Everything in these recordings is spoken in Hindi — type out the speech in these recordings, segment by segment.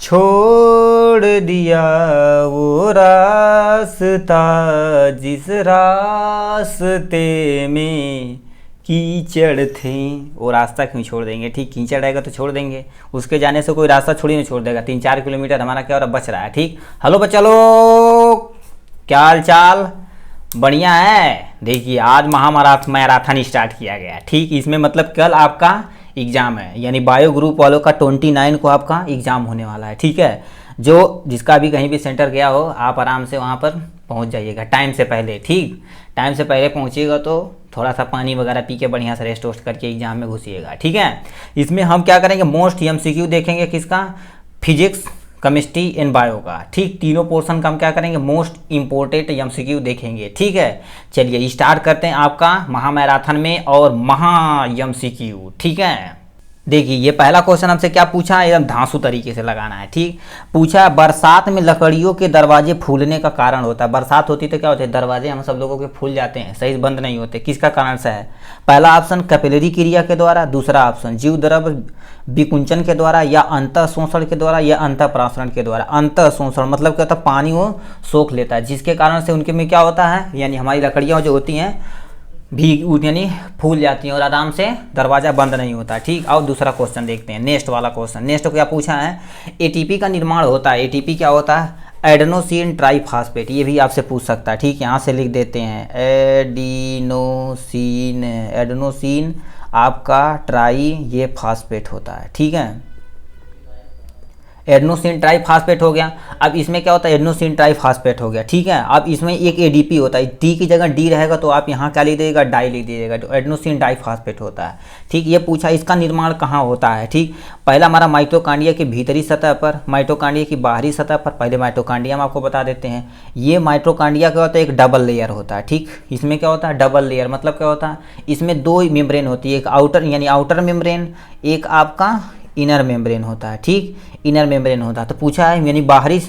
छोड़ दिया वो रास्ता जिस रास्ते में कीचड़ थे। वो रास्ता क्यों छोड़ देंगे, ठीक, कीचड़ रहेगा तो छोड़ देंगे, उसके जाने से कोई रास्ता छोड़ी नहीं छोड़ देगा। 3-4 किलोमीटर हमारा क्या हो रहा बच रहा है, ठीक। हेलो बच्चा लोग, क्या हाल चाल, बढ़िया है। देखिए आज मैराथन स्टार्ट किया गया, ठीक। इसमें मतलब कल आपका एग्ज़ाम है, यानी बायो ग्रुप वालों का 29 को आपका एग्ज़ाम होने वाला है, ठीक है। जो जिसका भी कहीं भी सेंटर गया हो, आप आराम से वहाँ पर पहुँच जाइएगा टाइम से पहले, ठीक। टाइम से पहले पहुँचिएगा तो थोड़ा सा पानी वगैरह पी के बढ़िया से रेस्ट वेस्ट करके एग्जाम में घुसिएगा, ठीक है। इसमें हम क्या करेंगे, मोस्ट MCQ देखेंगे किसका, फिजिक्स, केमिस्ट्री एंड बायो का, ठीक। तीनों पोर्शन का हम क्या करेंगे, मोस्ट इंपॉर्टेंट MCQ देखेंगे, ठीक है। चलिए स्टार्ट करते हैं आपका महामैराथन में और MCQ, ठीक है। देखिए ये पहला क्वेश्चन हमसे क्या पूछा, एकदम धांसू तरीके से लगाना है, ठीक। पूछा बरसात में लकड़ियों के दरवाजे फूलने का कारण होता है। बरसात होती तो क्या होता है, दरवाजे हम सब लोगों के फूल जाते हैं, सही बंद नहीं होते, किसका कारण से है। पहला ऑप्शन कैपिलरी क्रिया के द्वारा, दूसरा ऑप्शन जीव द्रव विकुंचन के द्वारा, या अंतः शोषण के द्वारा, या अंतः प्रासरण के द्वारा। अंतः शोषण मतलब क्या होता है, पानी वो सोख लेता है, जिसके कारण से उनके में क्या होता है, यानी हमारी लकड़ियाँ जो होती हैं यानी फूल जाती हैं और आराम से दरवाज़ा बंद नहीं होता, ठीक। और दूसरा क्वेश्चन देखते हैं, नेक्स्ट वाला क्वेश्चन। नेक्स्ट क्या पूछा है, ATP का निर्माण होता है। ATP क्या होता है, एडेनोसिन ट्राइफॉस्फेट, ये भी आपसे पूछ सकता है, ठीक। यहाँ से लिख देते हैं एडेनोसिन आपका ट्राई ये फास्फेट होता है, ठीक है। एडेनोसिन ट्राइफॉस्फेट हो गया। अब इसमें क्या होता है, एडेनोसिन ट्राइफॉस्फेट हो गया, ठीक है। अब इसमें एक ADP होता है, टी की जगह डी रहेगा तो आप यहाँ क्या लिख दीजिएगा, डाई लिख दीजिएगा, तो एडेनोसिन डाइफॉस्फेट होता है, ठीक। ये पूछा इसका निर्माण कहाँ होता है, ठीक। पहला हमारा माइटोकांड्रिया की भीतरी सतह पर, माइटोकांड्रिया की बाहरी सतह पर। पहले माइटोकांड्रिया हम आपको बता देते हैं, ये माइटोकांड्रिया क्या होता है, एक डबल लेयर होता है, ठीक। इसमें क्या होता है, डबल लेयर मतलब क्या होता है, इसमें 2 मेम्ब्रेन होती है, एक आउटर यानी आउटर मेम्ब्रेन, एक आपका इनर मेम्ब्रेन होता है, ठीक। इनर मेम्ब्रेन होता है। तो पूछा है यानी बाहरी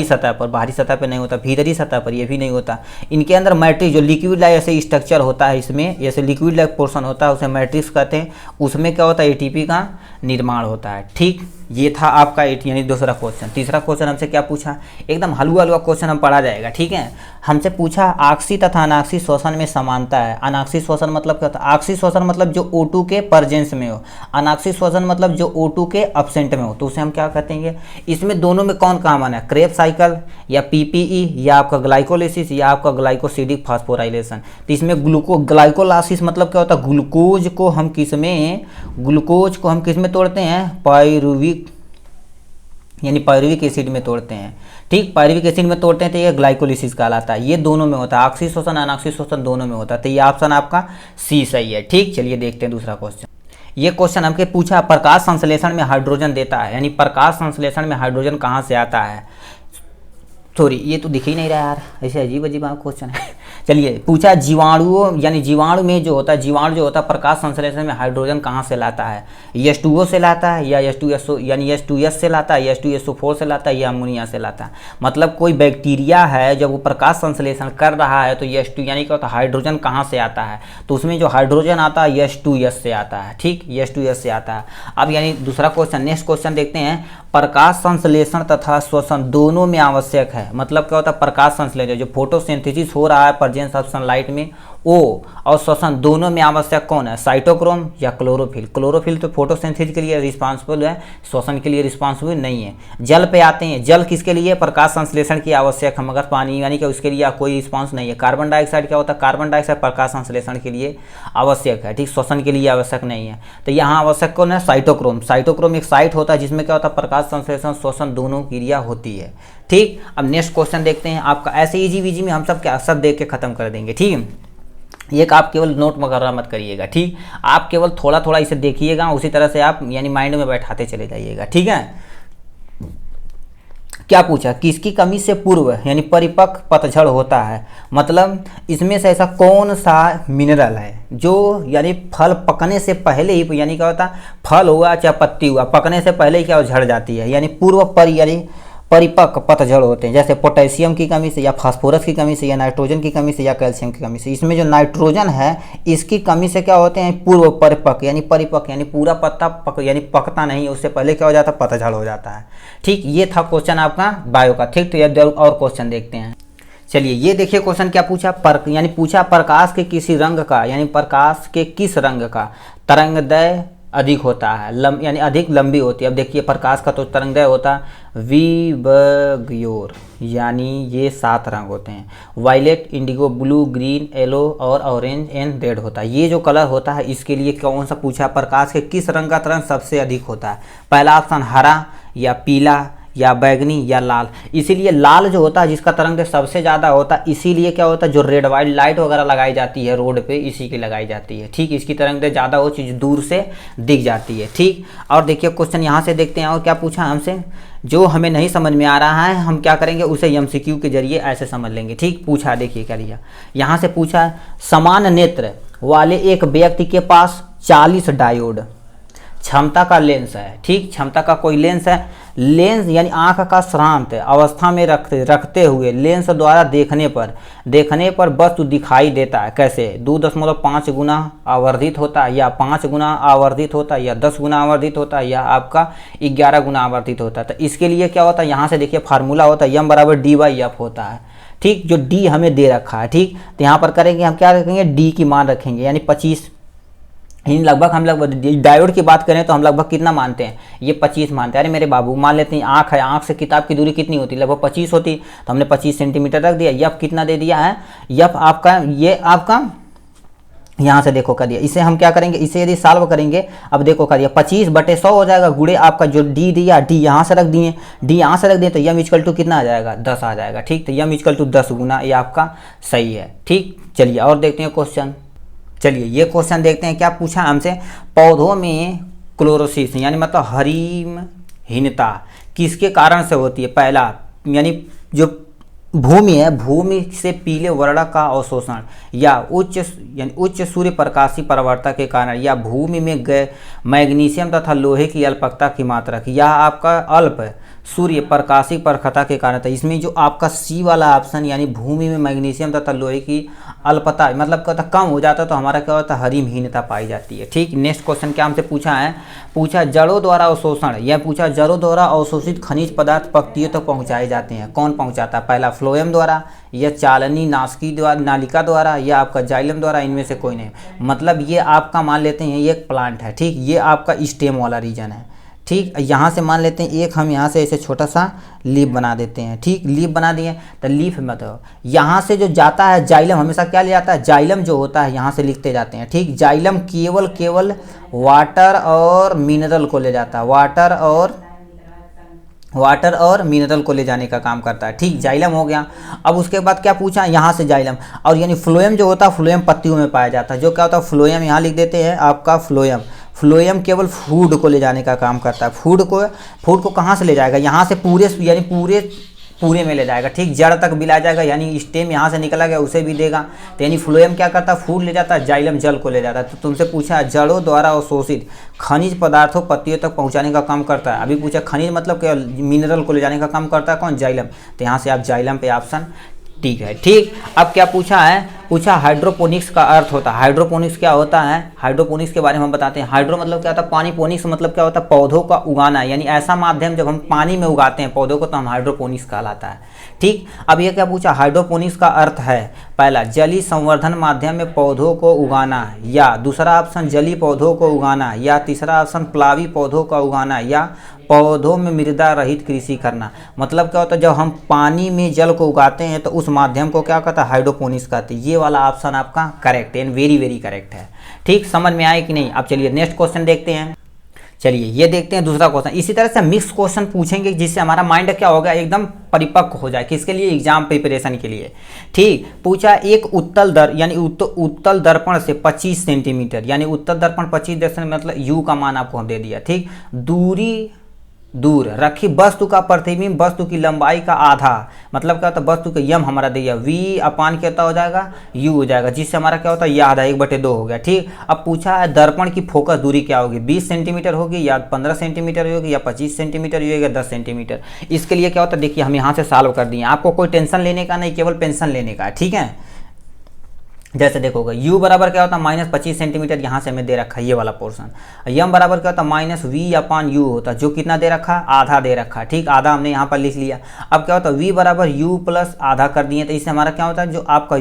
सतह पर, बाहरी सतह पर नहीं होता, भीतरी सतह पर ये भी नहीं होता। इनके अंदर मैट्रिक्स जो लिक्विड लाइक ऐसे स्ट्रक्चर होता है, इसमें जैसे लिक्विड लाइक पोर्शन होता है उसे मैट्रिक्स कहते हैं, उसमें क्या होता है, ATP का निर्माण होता है, ठीक। ये था आपका यानी दूसरा क्वेश्चन। तीसरा क्वेश्चन हमसे क्या पूछा, एकदम हलवा हलवा क्वेश्चन हम पढ़ा जाएगा, ठीक है। हमसे पूछा आक्सी तथा अनाक्सी श्वसन में समानता है। अनाक्सी श्वसन मतलब क्या होता है, आक्सी श्वसन मतलब जो O2 के प्रेजेंस में हो, अनाक्सी श्वसन मतलब जो O2 के एब्सेंट में हो, तो उसे हम क्या कहते हैं। इसमें दोनों में कौन कॉमन है, क्रेब्स साइकिल या PPE या आपका ग्लाइकोलिसिस या आपका ग्लाइकोसिडिक फास्फोराइलेशन। तो इसमें ग्लाइकोलासिस मतलब क्या होता है, ग्लूकोज को हम किस में तोड़ते हैं, पायरुविक एसिड में तोड़ते हैं, ठीक। पायरुविक एसिड में तोड़ते हैं तो ये ग्लाइकोलिसिस कहलाता है। ये दोनों में होता है, ऑक्सी श्वसन अनाक्सी श्वसन दोनों में होता है, तो ये ऑप्शन आपका C सही है, ठीक। चलिए देखते हैं दूसरा क्वेश्चन। ये क्वेश्चन हमके पूछा प्रकाश संश्लेषण में हाइड्रोजन देता है, यानी प्रकाश संश्लेषण में हाइड्रोजन कहाँ से आता है। सॉरी ये तो दिख ही नहीं रहा यार, ऐसे अजीब अजीब क्वेश्चन है। चलिए पूछा जीवाणुओं यानी जीवाणु में जो होता है, जीवाणु जो होता है प्रकाश संश्लेषण में हाइड्रोजन कहाँ से लाता है, H2O से लाता है या H2SO यानी H2S से लाता है, H2SO4 से लाता है या अमोनिया से लाता है। मतलब कोई बैक्टीरिया है जब वो प्रकाश संश्लेषण कर रहा है तो H2 यानी क्या होता है, हाइड्रोजन कहाँ से आता है, तो उसमें जो हाइड्रोजन आता है H2S से आता है, ठीक, H2S से आता है। अब यानी दूसरा क्वेश्चन, नेक्स्ट क्वेश्चन देखते हैं। प्रकाश संश्लेषण तथा श्वसन दोनों में आवश्यक है, मतलब क्या होता है, प्रकाश संश्लेषण जो फोटोसिंथेसिस हो रहा है प्रेजेंस ऑफ सनलाइट में ओ, और श्वसन दोनों में आवश्यक कौन है, साइटोक्रोम या क्लोरोफिल। क्लोरोफिल तो फोटोसिंथेसिस के लिए रिस्पांसिबल है, श्वसन के लिए रिस्पांसिबल नहीं है। जल पे आते हैं, जल किसके लिए, प्रकाश संश्लेषण की आवश्यक है, मगर पानी यानी कि उसके लिए कोई रिस्पांस नहीं है। कार्बन डाइऑक्साइड क्या होता है, कार्बन डाइऑक्साइड प्रकाश संश्लेषण के लिए आवश्यक है, ठीक, श्वसन के लिए आवश्यक नहीं है। तो यहाँ आवश्यक कौन है, साइटोक्रोम। साइटोक्रोम एक साइट होता है जिसमें क्या होता है, प्रकाश संश्लेषण श्वसन दोनों क्रिया होती है, ठीक। अब नेक्स्ट क्वेश्चन देखते हैं आपका, ऐसे इजी में हम सब क्या सब देख के खत्म कर देंगे, ठीक। एक आप केवल नोट वगैरह मत करिएगा, ठीक। आप केवल थोड़ा थोड़ा इसे देखिएगा, उसी तरह से आप यानी माइंड में बैठाते चले जाइएगा, ठीक है। क्या पूछा, किसकी कमी से पूर्व यानी परिपक्व पतझड़ होता है, मतलब इसमें से ऐसा कौन सा मिनरल है जो यानी फल पकने से पहले ही, यानी क्या होता है, फल हुआ चाहे पत्ती हुआ, पकने से पहले ही क्या झड़ जाती है, यानी परिपक्व पतझड़ होते हैं, जैसे पोटेशियम की कमी से या फास्फोरस की कमी से या नाइट्रोजन की कमी से या कैल्शियम की कमी से। इसमें जो नाइट्रोजन है इसकी कमी से क्या होते हैं, पूर्व परिपक्व यानी पूरा पत्ता यानी पकता नहीं, उससे पहले क्या हो जाता है, पतझड़ हो जाता है। ठीक, ये था क्वेश्चन आपका बायो का। ठीक, तो ये और क्वेश्चन देखते हैं। चलिए ये देखिए क्वेश्चन क्या पूछा, पूछा प्रकाश के किसी रंग का यानी प्रकाश के किस रंग का तरंगदैर्घ्य अधिक होता है, यानी अधिक लंबी होती है। अब देखिए प्रकाश का तो तरंगदैर्घ्य होता है विबग्योर, यानी ये 7 रंग होते हैं, violet, indigo, blue, green, yellow और ऑरेंज एंड रेड होता है। ये जो कलर होता है इसके लिए कौन सा पूछा, प्रकाश के किस रंग का तरंग सबसे अधिक होता है। पहला ऑप्शन हरा या पीला या बैगनी या लाल। इसीलिए लाल जो होता है जिसका तरंगदैर्घ्य सबसे ज़्यादा होता है, इसीलिए क्या होता है जो रेड वाइट लाइट वगैरह लगाई जाती है रोड पे, इसी की लगाई जाती है। ठीक, इसकी तरंगदैर्घ्य ज़्यादा हो, चीज़ दूर से दिख जाती है। ठीक, और देखिए क्वेश्चन यहाँ से देखते हैं और क्या पूछा हमसे, जो हमें नहीं समझ में आ रहा है हम क्या करेंगे उसे MCQ के जरिए ऐसे समझ लेंगे। ठीक, पूछा देखिए क्या लिया, यहाँ से पूछा समान नेत्र वाले एक व्यक्ति के पास 40 डायोड क्षमता का लेंस है। ठीक, क्षमता का कोई लेंस है, लेंस यानी आंख का श्रांत अवस्था में रखते हुए लेंस द्वारा देखने पर वस्तु दिखाई देता है। कैसे, 2.5 गुना आवर्धित होता है या 5 गुना आवर्धित होता है या 10 गुना आवर्धित होता है या आपका 11 गुना आवर्धित होता है। तो इसके लिए क्या होता है, यहाँ से देखिए फार्मूला होता है M = D/F होता है। ठीक, जो D हमें दे रखा है। ठीक, तो यहाँ पर करेंगे हम क्या रखेंगे, D की मान रखेंगे यानी 25, लगभग हम लगभग डायोड की बात करें तो हम लगभग कितना मानते हैं, ये 25 मानते हैं। अरे मेरे बाबू मान लेते हैं आँख है, आँख से किताब की दूरी कितनी होती है, लगभग 25 होती, तो हमने 25 सेंटीमीटर रख दिया। यफ कितना दे दिया है, यफ आपका ये आपका यहाँ से देखो कर दिया। इसे हम क्या करेंगे, इसे यदि सॉल्व करेंगे, अब देखो कर दिया 25/100 हो जाएगा, गुड़े आपका जो D दिया, D यहाँ से रख दिए, D यहाँ से रख दिए तो M = कितना आ जाएगा, 10 आ जाएगा। ठीक, तो M = 10 गुना, ये आपका सही है। ठीक, चलिए और देखते हैं क्वेश्चन। चलिए ये क्वेश्चन देखते हैं क्या पूछा हमसे, पौधों में क्लोरोसिस यानी मतलब हरिमहीनता किसके कारण से होती है। पहला यानी जो भूमि है, भूमि से पीले वर्ण का अवशोषण या उच्च सूर्य प्रकाशी परावर्तन के कारण, या भूमि में मैग्नीशियम तथा लोहे की अल्पता की मात्रा, या आपका अल्प सूर्य प्रकाशी प्रखरता के कारण था। इसमें जो आपका C वाला ऑप्शन यानी भूमि में मैग्नीशियम तथा लोहे की अल्पता मतलब क्या होता कम हो जाता, तो हमारा क्या होता है, हरिमहीनता पाई जाती है। ठीक, नेक्स्ट क्वेश्चन क्या हमसे पूछा है, पूछा जड़ों द्वारा अवशोषण, यह पूछा जड़ों द्वारा अवशोषित खनिज पदार्थ पत्तियों तक पहुँचाए जाते हैं, कौन पहुँचाता है, पहला फ्लोएम द्वारा या चालनी नासिकी द्वारा नालिका द्वारा या आपका जाइलम द्वारा, इनमें से कोई नहीं। मतलब ये आपका मान लेते हैं ये एक प्लांट है। ठीक, ये आपका स्टेम वाला रीजन है। ठीक, यहाँ से मान लेते हैं एक हम यहाँ से ऐसे छोटा सा लीफ बना देते हैं। ठीक, लीफ बना दिए तो लीफ मतलब यहाँ से जो जाता है जाइलम, हमेशा क्या ले जाता है, जाइलम जो होता है यहाँ से लिखते जाते हैं। ठीक, जाइलम केवल वाटर और मिनरल को ले जाता है, वाटर और मिनरल को ले जाने का काम करता है। ठीक, जाइलम हो गया। अब उसके बाद क्या पूछा, यहाँ से जाइलम, और यानी फ्लोएम जो होता है फ्लोएम पत्तियों में पाया जाता है। जो क्या होता है फ्लोएम, यहाँ लिख देते हैं आपका फ्लोएम केवल फूड को ले जाने का काम करता है। फूड को कहाँ से ले जाएगा, यहाँ से पूरे में ले जाएगा। ठीक, जड़ तक भी ला जाएगा, यानी स्टेम यहाँ से निकला गया उसे भी देगा। तो यानी फ्लोएम क्या करता है, फूड ले जाता है, जाइलम जल को ले जाता है। तो तुमसे पूछा जड़ों द्वारा अवशोषित खनिज पदार्थों पत्तियों तक पहुँचाने का काम करता है। अभी पूछा खनिज मतलब क्या, मिनरल को ले जाने का काम करता है कौन, जाइलम। तो यहाँ से आप जाइलम पे ऑप्शन ठीक है। ठीक, अब क्या पूछा है, पूछा हाइड्रोपोनिक्स का अर्थ होता है। हाइड्रोपोनिक्स क्या होता है, हाइड्रोपोनिक्स के बारे में हम बताते हैं। हाइड्रो मतलब क्या होता है, पानी, पोनिक्स मतलब क्या होता है, पौधों का उगाना, यानी ऐसा माध्यम जब हम पानी में उगाते हैं पौधों को तो हम हाइड्रोपोनिक्स कहलाता है। ठीक, अब ये क्या पूछा, हाइड्रोपोनिक्स का अर्थ है पहला जलीय संवर्धन माध्यम में पौधों को उगाना, या दूसरा ऑप्शन जलीय पौधों को उगाना, या तीसरा ऑप्शन प्लावी पौधों का उगाना, या पौधों में मृदा रहित कृषि करना। मतलब क्या होता है, जब हम पानी में जल को उगाते हैं तो उस माध्यम को क्या कहता है, हाइड्रोपोनिक्स कहते हैं। ये वाला ऑप्शन आपका करेक्ट है, वेरी वेरी करेक्ट है। ठीक, समझ में आए कि नहीं। अब चलिए नेक्स्ट क्वेश्चन देखते हैं। चलिए ये देखते हैं दूसरा क्वेश्चन। इसी तरह से मिक्स क्वेश्चन पूछेंगे जिससे हमारा माइंड क्या होगा, एकदम परिपक्व हो जाए, किसके लिए, एग्जाम प्रिपरेशन के लिए। ठीक, पूछा एक उत्तल दर्पण से 25 सेंटीमीटर, यानी उत्तल दर्पण 25 सेंटीमीटर मतलब यू का मान आपको दे दिया। ठीक, दूरी दूर रखी वस्तु का प्रतिबिंब वस्तु की लंबाई का आधा, मतलब क्या होता है वस्तु का यम हमारा दिया वी अपान क्या हो जाएगा यू हो जाएगा, जिससे हमारा क्या होता है ये आधा 1/2 हो गया। ठीक, अब पूछा है दर्पण की फोकस दूरी क्या होगी, 20 सेंटीमीटर होगी या 15 सेंटीमीटर होगी या 25 सेंटीमीटर होगी या 10 सेंटीमीटर। इसके लिए क्या होता है देखिए हम यहाँ से सॉल्व कर दिए, आपको कोई टेंशन लेने का नहीं, केवल पेंशन लेने का। ठीक है, जैसे देखोगे u बराबर क्या होता है -25 सेंटीमीटर, यहाँ से हमें दे रखा है ये वाला पोर्शन। यम बराबर क्या होता है -v/u होता है, जो कितना दे रखा है आधा दे रखा है। ठीक, आधा हमने यहाँ पर लिख लिया। अब क्या होता है v बराबर u प्लस आधा कर दिए, तो इससे हमारा क्या होता है जो आपका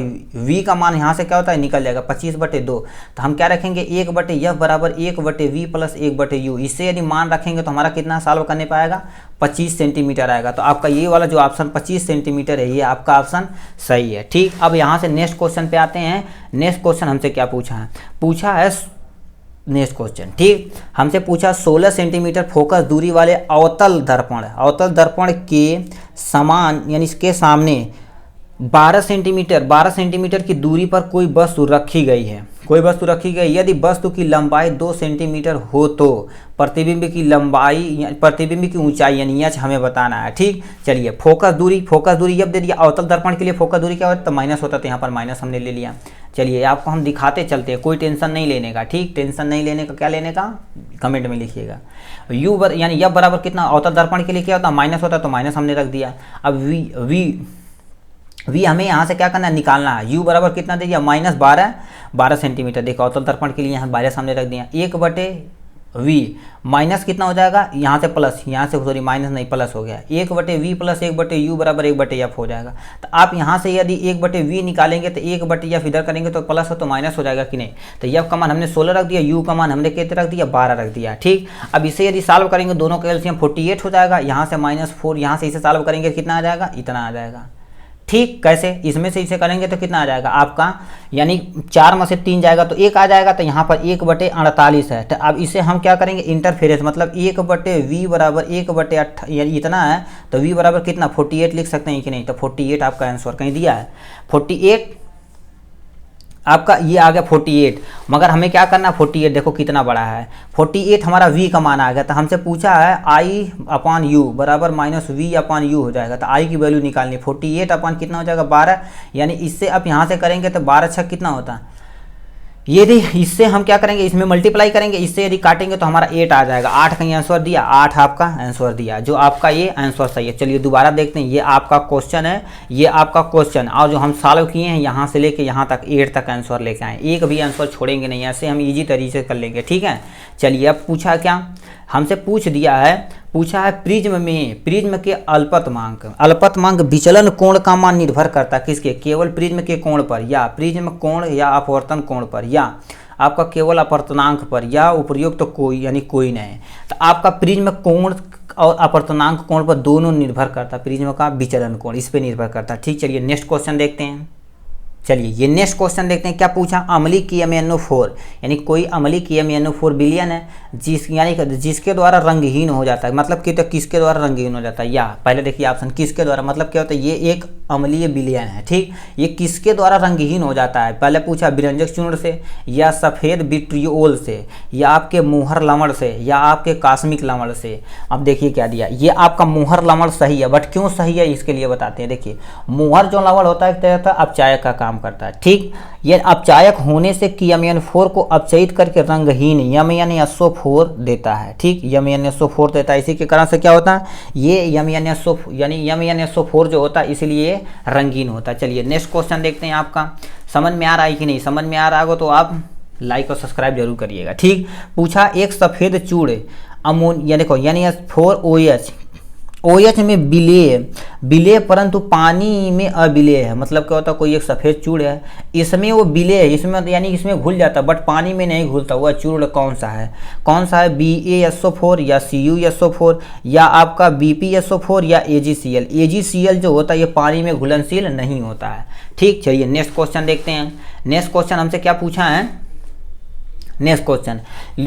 v का मान यहाँ से क्या होता है निकल जाएगा 25/2। तो हम क्या रखेंगे 1/f बराबर 1/v प्लस 1/u। इससे यदि मान रखेंगे तो हमारा कितना सॉल्व करने पाएगा 25 सेंटीमीटर आएगा। तो आपका ये वाला जो ऑप्शन 25 सेंटीमीटर है ये आपका ऑप्शन सही है। ठीक, अब यहाँ से नेक्स्ट क्वेश्चन पे आते हैं। नेक्स्ट क्वेश्चन हमसे क्या पूछा है, नेक्स्ट क्वेश्चन ठीक हमसे पूछा 16 सेंटीमीटर फोकस दूरी वाले अवतल दर्पण के समान यानी इसके सामने 12 सेंटीमीटर की दूरी पर कोई वस्तु रखी गई है। यदि वस्तु की लंबाई 2 सेंटीमीटर हो तो प्रतिबिंब की ऊंचाई यानी एच हमें बताना है। ठीक, चलिए फोकस दूरी जब दे दिया अवतल दर्पण के लिए फोकस दूरी क्या होता है तो माइनस होता है, तो यहाँ पर माइनस हमने ले लिया। चलिए आपको हम दिखाते चलते हैं, कोई टेंशन नहीं लेने का। ठीक, टेंशन नहीं लेने का, क्या लेने का कमेंट में लिखिएगा। यानी यह बराबर कितना अवतल दर्पण के लिए क्या होता है माइनस होता है, तो माइनस हमने रख दिया। अब वी हमें यहाँ से क्या करना है निकालना है। u बराबर कितना दे दिया -12 सेंटीमीटर। देखो अवतल दर्पण के लिए यहाँ 12 सामने रख दिया। 1/v माइनस कितना हो जाएगा यहाँ से प्लस, यहाँ से सॉरी माइनस नहीं प्लस हो गया 1/v प्लस 1/u बराबर 1/f हो जाएगा। तो आप यहाँ से यदि 1/v निकालेंगे तो 1/f इधर करेंगे तो प्लस हो तो माइनस हो जाएगा कि नहीं। तो f का मान हमने 16 रख दिया, u का मान हमने कितने रख दिया 12 रख दिया। ठीक, अब इसे यदि सॉल्व करेंगे दोनों का एलसीएम 48 हो जाएगा। यहाँ से -4 यहाँ से इसे सॉल्व करेंगे कितना आ जाएगा इतना आ जाएगा। ठीक, कैसे इसमें से इसे करेंगे तो कितना आ जाएगा आपका यानी 4 में से 3 जाएगा तो 1 आ जाएगा, तो यहाँ पर 1/48 है। तो अब इसे हम क्या करेंगे इंटरफेरेंस मतलब 1/v बराबर 1/8 यानी इतना है, तो v बराबर कितना 48 लिख सकते हैं कि नहीं। तो 48 आपका आंसर कहीं दिया है 48 आपका ये आ गया 48, मगर हमें क्या करना 48 देखो कितना बड़ा है 48 हमारा v का मान आ गया। तो हमसे पूछा है i/u बराबर -v/u हो जाएगा। तो i की वैल्यू निकालनी 48 अपन कितना हो जाएगा 12, यानी इससे आप यहाँ से करेंगे तो 12 छक कितना होता है यदि इससे हम क्या करेंगे इसमें मल्टीप्लाई करेंगे, इससे यदि काटेंगे तो हमारा 8 आ जाएगा। 8 कहीं आंसर दिया, 8 आपका आंसर दिया, जो आपका ये आंसर सही है। चलिए दोबारा देखते हैं, ये आपका क्वेश्चन है, ये आपका क्वेश्चन और जो हम सॉल्व किए हैं यहाँ से लेके यहाँ तक 8 तक आंसर लेके आए, एक भी आंसर छोड़ेंगे नहीं, ऐसे हम इजी तरीके से कर लेंगे। ठीक है, चलिए अब पूछा क्या हमसे पूछा है प्रिज्म के अल्पतमांक विचलन कोण का मान निर्भर करता है किसके, केवल प्रिज्म के कोण पर या प्रिज्म कोण या अपवर्तन कोण पर या आपका केवल अपवर्तनांक पर या उपयुक्त तो कोई यानी कोई नहीं। तो आपका प्रिज्म कोण और अपवर्तनांक कोण पर दोनों निर्भर करता है, प्रिज्म का विचलन कोण इस पर निर्भर करता है। ठीक, चलिए नेक्स्ट क्वेश्चन देखते हैं। चलिए ये नेक्स्ट क्वेश्चन देखते हैं, क्या पूछा अम्लीय KMnO4 यानी कोई अम्लीय KMnO4 विलयन है जिसके द्वारा रंगहीन हो जाता है, मतलब कि तो किसके द्वारा रंगहीन हो जाता है, या पहले देखिए ऑप्शन किसके द्वारा मतलब क्या होता है, ये एक अम्लीय विलयन है। ठीक, ये किसके द्वारा रंगहीन हो जाता है, पहले पूछा विरंजक चूर्ण से या सफ़ेद विट्रियोल से या आपके मुहर लवण से या आपके कास्मिक लवण से। अब देखिए क्या दिया, ये आपका मुहर लवण सही है, बट क्यों सही है इसके लिए बताते हैं। देखिए मुहर जो लवण होता है अपचायक का काम करता है। ठीक, ये अपचायक होने से KMnO4 को अपचयित करके रंगहीन MnSO4 देता है। ठीक, MnSO4 देता है, इसी के कारण से क्या होता है ये MnSO4 जो होता है इसलिए रंगीन होता है। चलिए नेक्स्ट क्वेश्चन देखते हैं, आपका समझ में आ रहा है कि नहीं, समझ में आ रहा होगा तो आप लाइक और सब्सक्राइब जरूर करिएगा। ठीक, पूछा एक सफ़ेद चूड़ अमोनिया देखो NH4OH OH में विलेय परंतु पानी में अविलेय है, मतलब क्या होता है कोई एक सफ़ेद चूड़ है इसमें वो विलेय है, इसमें यानी इसमें घुल जाता है बट पानी में नहीं घुलता, हुआ चूड़ कौन सा है BaSO4 या CuSO4 या आपका BpSO4 या AgCl जो होता है ये पानी में घुलनशील नहीं होता है। ठीक, चलिए नेक्स्ट क्वेश्चन देखते हैं। नेक्स्ट क्वेश्चन हमसे क्या पूछा है, नेक्स्ट क्वेश्चन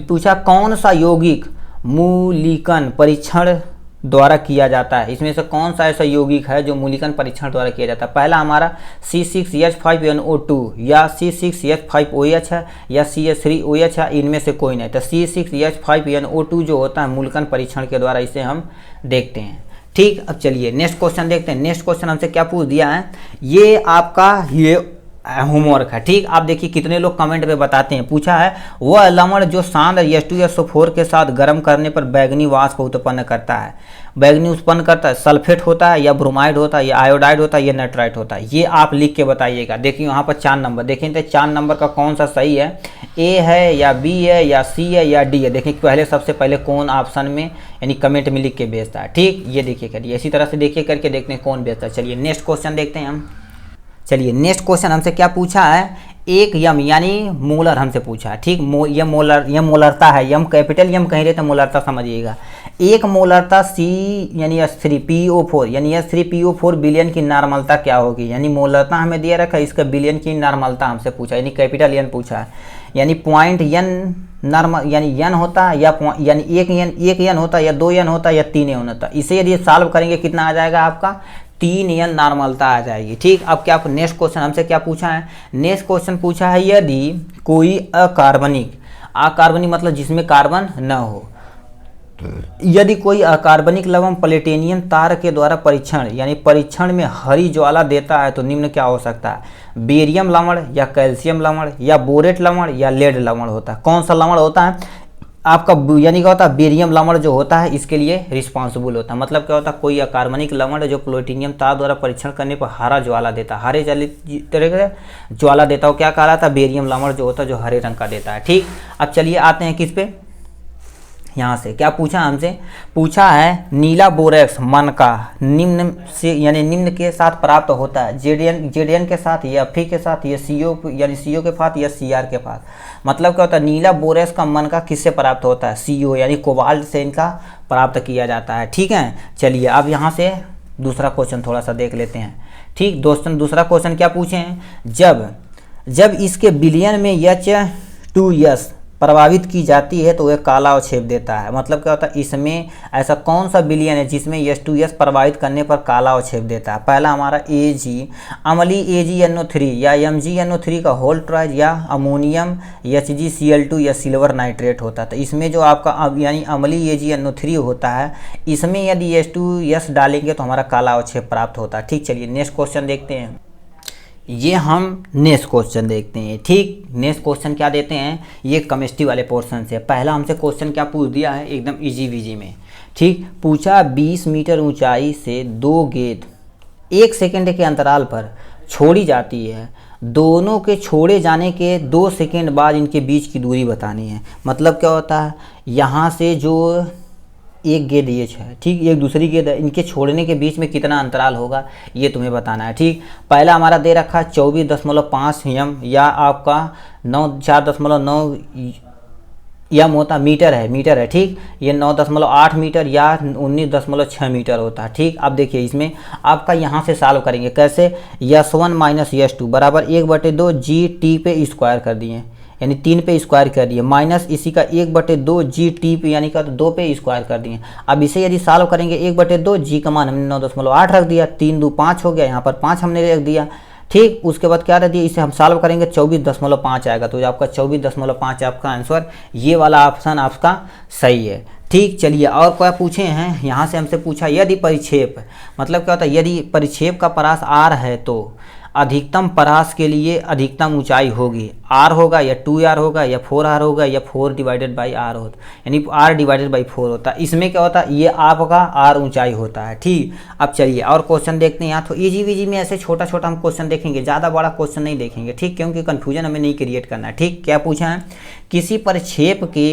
पूछा कौन सा यौगिक मूल्यांकन परीक्षण द्वारा किया जाता है? इसमें से कौन सा ऐसा यौगिक है जो मूल्यांकन परीक्षण द्वारा किया जाता है? पहला हमारा C6H5NO2 या C6H5OH है या CH3OH है, इनमें से कोई नहीं। तो C6H5NO2 जो होता है मूल्यांकन परीक्षण के द्वारा इसे हम देखते हैं। ठीक, अब चलिए नेक्स्ट क्वेश्चन देखते हैं। नेक्स्ट क्वेश्चन हमसे क्या पूछ दिया है, ये आपका ये होमवर्क है। ठीक, आप देखिए कितने लोग कमेंट में बताते हैं। पूछा है वह लवण जो सांद्र H2SO4 के साथ गर्म करने पर बैगनी वाष्प उत्पन्न करता है, बैगनी उत्पन्न करता है, सल्फेट होता है या ब्रोमाइड होता है या आयोडाइड होता है या नाइट्राइट होता है? ये आप लिख के बताइएगा। देखिए यहाँ पर 4 नंबर, देखें तो 4 नंबर का कौन सा सही है, ए है या बी है या सी है या डी है? देखिए पहले सबसे पहले कौन ऑप्शन में यानी कमेंट में लिख के भेजता है। ठीक, ये देखिए करिए, इसी तरह से देखिए करके देखते हैं कौन भेजता है। चलिए नेक्स्ट क्वेश्चन देखते हैं हम। चलिए नेक्स्ट क्वेश्चन हमसे क्या पूछा है, एक यम यानी मोलर हमसे पूछा है। ठीक, यम मोलरता है, यम कैपिटल यम कहीं रहे तो मोलरता समझिएगा। एक मोलरता C यानी H3PO4 यानी H3PO4 बिलियन की नॉर्मलता क्या होगी? यानी मोलरता हमें दिया रखा है, इसका बिलियन की नॉर्मलता हमसे पूछा यानी कैपिटल एन पूछा है। यानी पॉइंट एन नॉर्मल यानी एन होता है या यानी एक एन होता है या 2 एन होता है या 3 एन होता है। इसे यदि सॉल्व करेंगे कितना आ जाएगा आपका, 3 एन नॉर्मलता आ जाएगी। ठीक, अब क्या नेक्स्ट क्वेश्चन हमसे क्या पूछा है, नेक्स्ट क्वेश्चन पूछा है यदि कोई अकार्बनिक मतलब जिसमें कार्बन न हो, यदि कोई अकार्बनिक लवण प्लेटिनियम तार के द्वारा परीक्षण यानी परीक्षण में हरी ज्वाला देता है तो निम्न क्या हो सकता है, बेरियम लवण या कैल्शियम लवण या बोरेट लवण या लेड लवण होता है? कौन सा लवण होता है आपका, यानी क्या होता है बेरियम लवण जो होता है इसके लिए रिस्पॉन्सिबल होता है। मतलब क्या होता है, कोई अकार्बनिक लवण जो प्लेटिनियम तार द्वारा परीक्षण करने पर हरा ज्वाला देता है, हरे तरह का ज्वाला देता है, क्या कहलाता है, बेरियम लवण जो होता है जो हरे रंग का देता है। ठीक, अब चलिए आते हैं किस पे, यहाँ से क्या पूछा हमसे, पूछा है नीला बोरेक्स मन का निम्न से यानी निम्न के साथ प्राप्त होता है, जेडीएन के साथ या फी के साथ या सीओ यानी सीओ के साथ या सीआर के साथ? मतलब क्या होता है, नीला बोरेक्स का मन का किससे प्राप्त होता है, सीओ यानी कोबाल्ट से इनका प्राप्त किया जाता है। ठीक है, चलिए अब यहाँ से दूसरा क्वेश्चन थोड़ा सा देख लेते हैं। ठीक दोस्तों, दूसरा क्वेश्चन क्या पूछे हैं, जब इसके बिलियन में H2S प्रभावित की जाती है तो वह काला अवक्षेप देता है। मतलब क्या होता है, इसमें ऐसा कौन सा बिलियन है जिसमें H2S प्रभावित करने पर काला अवक्षेप देता है? पहला हमारा AG अम्लीय AgNO3 या MgNO3 का होल ट्राइज या अमोनियम HgCl2 या सिल्वर नाइट्रेट होता है। तो इसमें जो आपका यानी अम्लीय AgNO3 होता है, इसमें यदि H2S डालेंगे तो हमारा काला अवक्षेप प्राप्त होता है। ठीक, चलिए नेक्स्ट क्वेश्चन देखते हैं। ये हम नेक्स्ट क्वेश्चन देखते हैं। ठीक, नेक्स्ट क्वेश्चन क्या देते हैं, ये केमिस्ट्री वाले पोर्शन से। पहला हमसे क्वेश्चन क्या पूछ दिया है, एकदम इजी विजी में। ठीक, पूछा 20 मीटर ऊंचाई से 2 गेंद 1 सेकंड के अंतराल पर छोड़ी जाती है, दोनों के छोड़े जाने के 2 सेकंड बाद इनके बीच की दूरी बतानी है। मतलब क्या होता है, यहाँ से जो एक गेंद ये है, ठीक, एक दूसरी गेंद है, इनके छोड़ने के बीच में कितना अंतराल होगा ये तुम्हें बताना है। ठीक, पहला हमारा दे रखा है 24.5 एम या आपका 4.9 एम होता मीटर है। ठीक, ये 9.8 मीटर या 19.6 मीटर होता है। ठीक, अब देखिए इसमें आपका यहाँ से सॉल्व करेंगे कैसे, S1 - S2 बराबर 1/2 GT पे स्क्वायर कर दिए यानी 3 पे स्क्वायर कर दिए, माइनस इसी का 1/2 GT पे यानी का 2 पे स्क्वायर कर दिए। अब इसे यदि सॉल्व करेंगे 1/2 G का मान हमने 9.8 रख दिया, 3 2 5 हो गया, यहाँ पर 5 हमने रख दिया। ठीक, उसके बाद क्या रख दिया, इसे हम सॉल्व करेंगे 24.5 आएगा, तो आपका 24.5 आपका आंसर, ये वाला ऑप्शन आपका सही है। ठीक, चलिए और क्या पूछे हैं, यहाँ से हमसे पूछा यदि परिक्षेप मतलब क्या होता है, यदि परिक्षेप का परास R है तो अधिकतम परास के लिए अधिकतम ऊंचाई होगी, R होगा या 2R होगा या 4R होगा या 4/R होता यानी R/4 होता है। इसमें क्या होता है, ये आपका R ऊंचाई होता है। ठीक, अब चलिए और क्वेश्चन देखते हैं। यहाँ तो इजी विजी में ऐसे छोटा छोटा हम क्वेश्चन देखेंगे, ज़्यादा बड़ा क्वेश्चन नहीं देखेंगे। ठीक, क्योंकि कन्फ्यूजन हमें नहीं क्रिएट करना है। ठीक, क्या पूछा है, किसी परिक्षेप के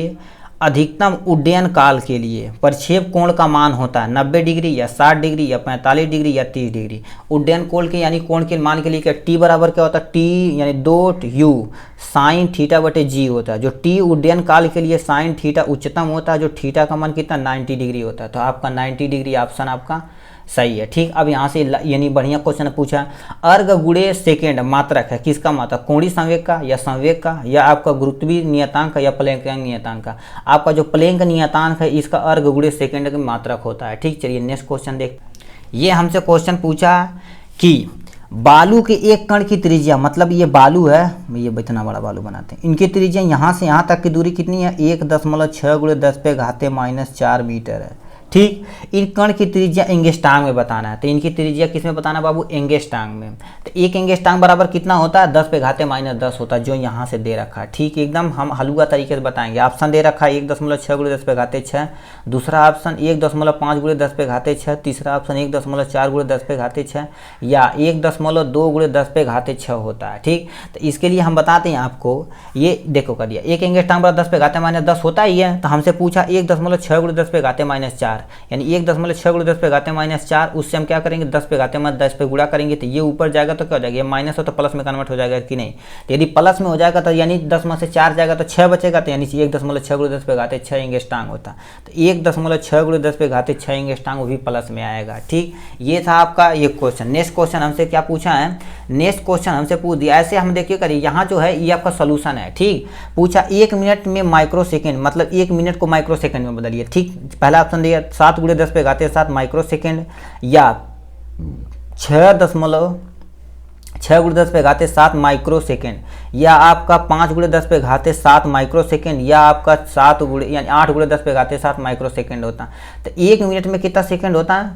अधिकतम उड्डयन काल के लिए प्रक्षेप कोण का मान होता है 90 डिग्री या 60 डिग्री या 45 डिग्री या 30 डिग्री। उड्डयन कोण के यानी कोण के मान के लिए क्या, टी बराबर क्या होता है, टी यानी 2u साइन θ/g होता है। जो टी उड्डयन काल के लिए साइन थीटा उच्चतम होता है, जो थीटा का मान कितना 90 डिग्री होता है। तो आपका 90 डिग्री ऑप्शन आपका सही है। ठीक, अब यहाँ से यानी बढ़िया क्वेश्चन पूछा, अर्ग गुणे सेकेंड मात्रक है, किसका मात्रक, कोणीय संवेग का या संवेग का या आपका गुरुत्वीय नियतांक का या प्लैंक नियतांक का। आपका जो प्लैंक नियतांक है इसका अर्ग गुणे सेकेंड का मात्रक होता है। ठीक, चलिए नेक्स्ट क्वेश्चन देख। ये हमसे क्वेश्चन पूछा कि बालू के एक कण की त्रिज्या, मतलब ये बालू है, ये इतना बड़ा बालू बनाते हैं, इनकी त्रिज्या यहाँ से यहाँ तक की दूरी कितनी है, 1.6 × 10⁻⁻⁴ मीटर है। ठीक, इन कण की त्रिज्या एंगस्ट्रांग में बताना है, तो इनकी त्रिज्या किस में बताना बाबू, एंगस्ट्रांग में। तो एक एंगस्ट्रांग बराबर कितना होता है, 10⁻⁻10 होता है, जो यहाँ से दे रखा है। ठीक, एकदम हम हलुआ तरीके से बताएंगे। ऑप्शन दे रखा है 1.6 × 10⁻6, दूसरा ऑप्शन 1.5 × 10⁻6, तीसरा ऑप्शन 1.4 × 10⁻6 या 1.2 × 10⁻6 होता है। ठीक, तो इसके लिए हम बताते हैं आपको, ये देखो कर दिया, एक एंगस्ट्रांग बराबर 10⁻10 होता ही है, तो हमसे पूछा 1.6 × 10⁻4, यानी 1.6 × 10⁻4, उससे हम क्या करेंगे 10⁻10 पे गुणा करेंगे, तो ये ऊपर जाएगा तो क्या हो जाएगा, ये माइनस हो तो प्लस में कन्वर्ट हो जाएगा कि नहीं। तो यदि प्लस में हो जाएगा तो यानी 10 में से 4 जाएगा तो 6 बचेगा, तो यानी 1.6 × 10⁻6 एंगस्ट्रांग होता, तो 1.6 × 10⁻6 एंगस्ट्रांग वो भी प्लस में आएगा। ठीक, ये था आपका ये क्वेश्चन। नेक्स्ट क्वेश्चन हमसे क्या पूछा है, नेक्स्ट क्वेश्चन हमसे पूछ दिया, ऐसे हम देखिए करिए, यहाँ जो है ये आपका सोल्यूशन है। ठीक, पूछा 1 मिनट में माइक्रो सेकेंड, मतलब 1 मिनट को माइक्रो सेकेंड में बदलिए। ठीक, पहला ऑप्शन दिया 7 × 10⁻7 माइक्रो सेकेंड या 6.6 × 10⁻7 माइक्रो सेकेंड या आपका 5 × 10⁻7 माइक्रो सेकेंड या आपका 7 यानी 8 × 10⁻7 माइक्रो सेकेंड होता। तो 1 मिनट में कितना सेकेंड होता है,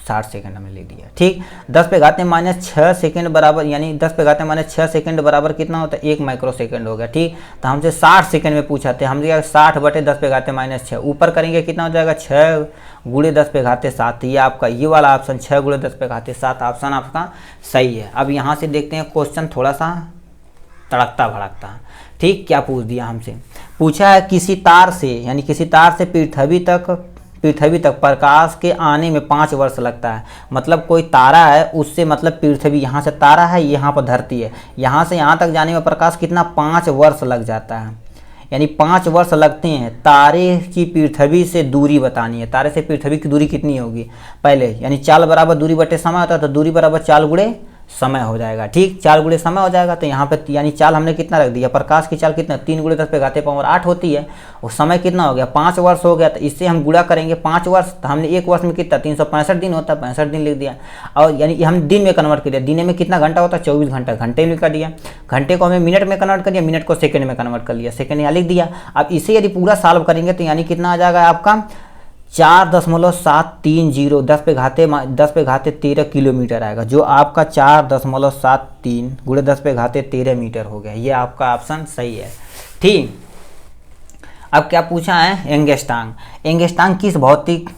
60 सेकेंड हमने लिख दिया। ठीक, 10⁻6 सेकेंड बराबर, यानी 10⁻6 सेकेंड बराबर कितना होता है, 1 माइक्रो सेकेंड हो गया। ठीक, तो हमसे 60 सेकेंड में पूछा थे, हम 60/10⁻6 ऊपर करेंगे कितना हो जाएगा, 6 × 10⁻7। ये आपका ये वाला ऑप्शन 6 × 10⁻7 ऑप्शन आपका सही है। अब यहाँ से देखते हैं क्वेश्चन थोड़ा सा तड़कता भड़कता। ठीक, क्या पूछ दिया हमसे, पूछा है किसी तार से, यानी किसी तार से पृथ्वी तक प्रकाश के आने में 5 वर्ष लगता है। मतलब कोई तारा है, उससे मतलब पृथ्वी, यहाँ से तारा है, यहाँ पर धरती है, यहाँ से यहाँ तक जाने में प्रकाश कितना, 5 वर्ष लग जाता है, यानी 5 वर्ष लगते हैं। तारे की पृथ्वी से दूरी बतानी है, तारे से पृथ्वी की दूरी कितनी होगी पहले, यानी चाल बराबर दूरी बटे समय होता है, तो दूरी बराबर चाल गुणे समय हो जाएगा। ठीक, 4 गुणे समय हो जाएगा, तो यहाँ पे यानी चाल हमने कितना रख दिया, प्रकाश की चाल कितना, 3 × 10⁻8 होती है, और समय कितना हो गया, 5 वर्ष हो गया। तो इससे हम गुणा करेंगे 5 वर्ष, तो हमने 1 वर्ष में कितना, 365 दिन होता है, 65 दिन लिख दिया। और यानी हम दिन में कन्वर्ट कर दिया, दिन में कितना घंटा होता है, 24 घंटा, घंटे में कर दिया। घंटे को हमें मिनट में कन्वर्ट कर दिया, मिनट को सेकेंड में कन्वर्ट कर लिया, सेकेंड यहाँ लिख दिया। अब इसे यदि पूरा सॉल्व करेंगे तो यानी कितना आ जाएगा आपका 4.730 10⁻13 किलोमीटर आएगा, जो आपका 4.73 × 10⁻13 मीटर हो गया। ये आपका ऑप्शन सही है। ठीक, अब क्या पूछा है, एंगस्ट्रांग। एंगस्ट्रांग किस भौतिक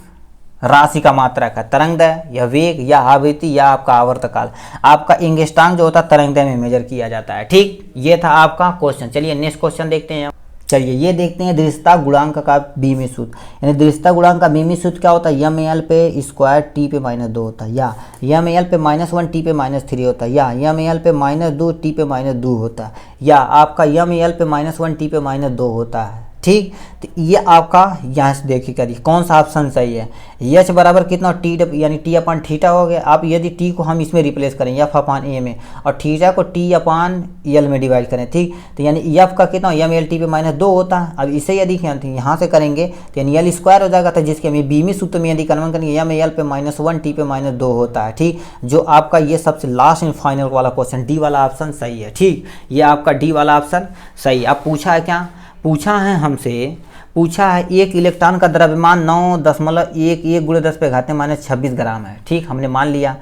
राशि का मात्रक है, तरंगदैर्घ्य या वेग या आवृत्ति या आपका आवर्तकाल। आपका एंगस्ट्रांग जो होता है तरंगदैर्घ्य में मेजर किया जाता है। ठीक, ये था आपका क्वेश्चन। चलिए नेक्स्ट क्वेश्चन देखते हैं। चलिए ये देखते हैं दृश्यता गुणांक का बीमी सूत्र, यानी दृश्यता गुणांक का बीमी सूत्र क्या होता है, ml पे स्क्वायर t पे -2 होता है, या ml पे -1 t पे -3 होता है, या ml पे -2 t पे -2 होता है, या आपका ml पे -1 t पे -2 होता है। ठीक, तो ये आपका यहाँ से देखिए करिए कौन सा ऑप्शन सही है। एच बराबर कितना, टी यानी t/θ हो गया। आप यदि टी को हम इसमें रिप्लेस करें f/a में, और थीटा को t/l में डिवाइड करें। ठीक, तो यानी एफ का कितना, ml t पे -2 होता है। अब इसे यदि यहाँ से करेंगे तो यानी l स्क्वायर हो जाएगा, तो जिसके हम बीमी सूत्र में यदि कन्वर्ट करेंगे ml पे -1 t पे -2 होता है। ठीक, जो आपका ये सबसे लास्ट एंड फाइनल वाला क्वेश्चन डी वाला ऑप्शन सही है। ठीक, ये आपका डी वाला ऑप्शन सही है। अब पूछा है क्या, पूछा है हमसे, पूछा है एक इलेक्ट्रॉन का द्रव्यमान 9.11 × 10⁻26 ग्राम है। ठीक, हमने मान लिया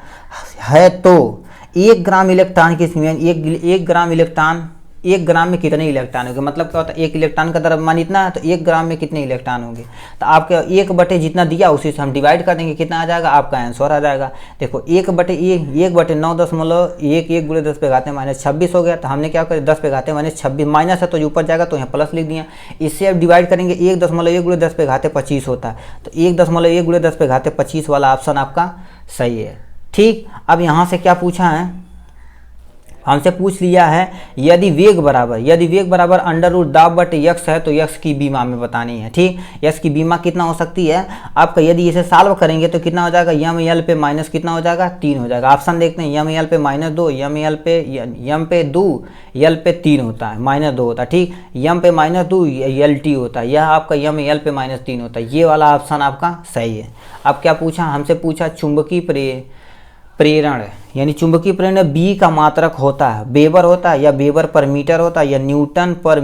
है, तो 1 ग्राम इलेक्ट्रॉन की 1 ग्राम इलेक्ट्रॉन 1 ग्राम में कितने इलेक्ट्रॉन होंगे, मतलब क्या होता है, 1 इलेक्ट्रॉन का द्रव्यमान इतना है, तो 1 ग्राम में कितने इलेक्ट्रॉन होंगे। तो आपके 1/, जितना दिया उसी से हम डिवाइड कर देंगे, कितना आ जाएगा, आपका आंसर आ जाएगा। देखो 1/9.11 × 10⁻26 हो गया, तो हमने क्या करें 10⁻26 माइनस है तो ऊपर जाएगा, तो यहाँ प्लस लिख दिया। इससे अब डिवाइड करेंगे 1.1 × 10⁻25 होता है, तो 1.1 × 10⁻25 वाला ऑप्शन आपका सही है। ठीक, अब यहाँ से क्या पूछा है, हमसे पूछ लिया है यदि वेग बराबर अंडर रूट दाब बटे यक्स है तो यक्स की बीमा में बतानी है। ठीक, यक्स की बीमा कितना हो सकती है आपका, यदि इसे सॉल्व करेंगे तो कितना हो जाएगा, यम एल पे माइनस कितना हो जाएगा 3 हो जाएगा। ऑप्शन देखते हैं, यम एल पे -2, यम पे 2 एल पे 3 होता है, -2 होता है। ठीक, यम पे -2 एल टी होता है, यह आपका यम एल पे -3 होता है। ये वाला ऑप्शन आपका सही है। अब क्या पूछा, हमसे पूछा चुंबकीय प्रेरण यानी चुंबकीय प्रेरण बी का मात्रक होता है, वेबर होता है या वेबर पर मीटर होता है या न्यूटन पर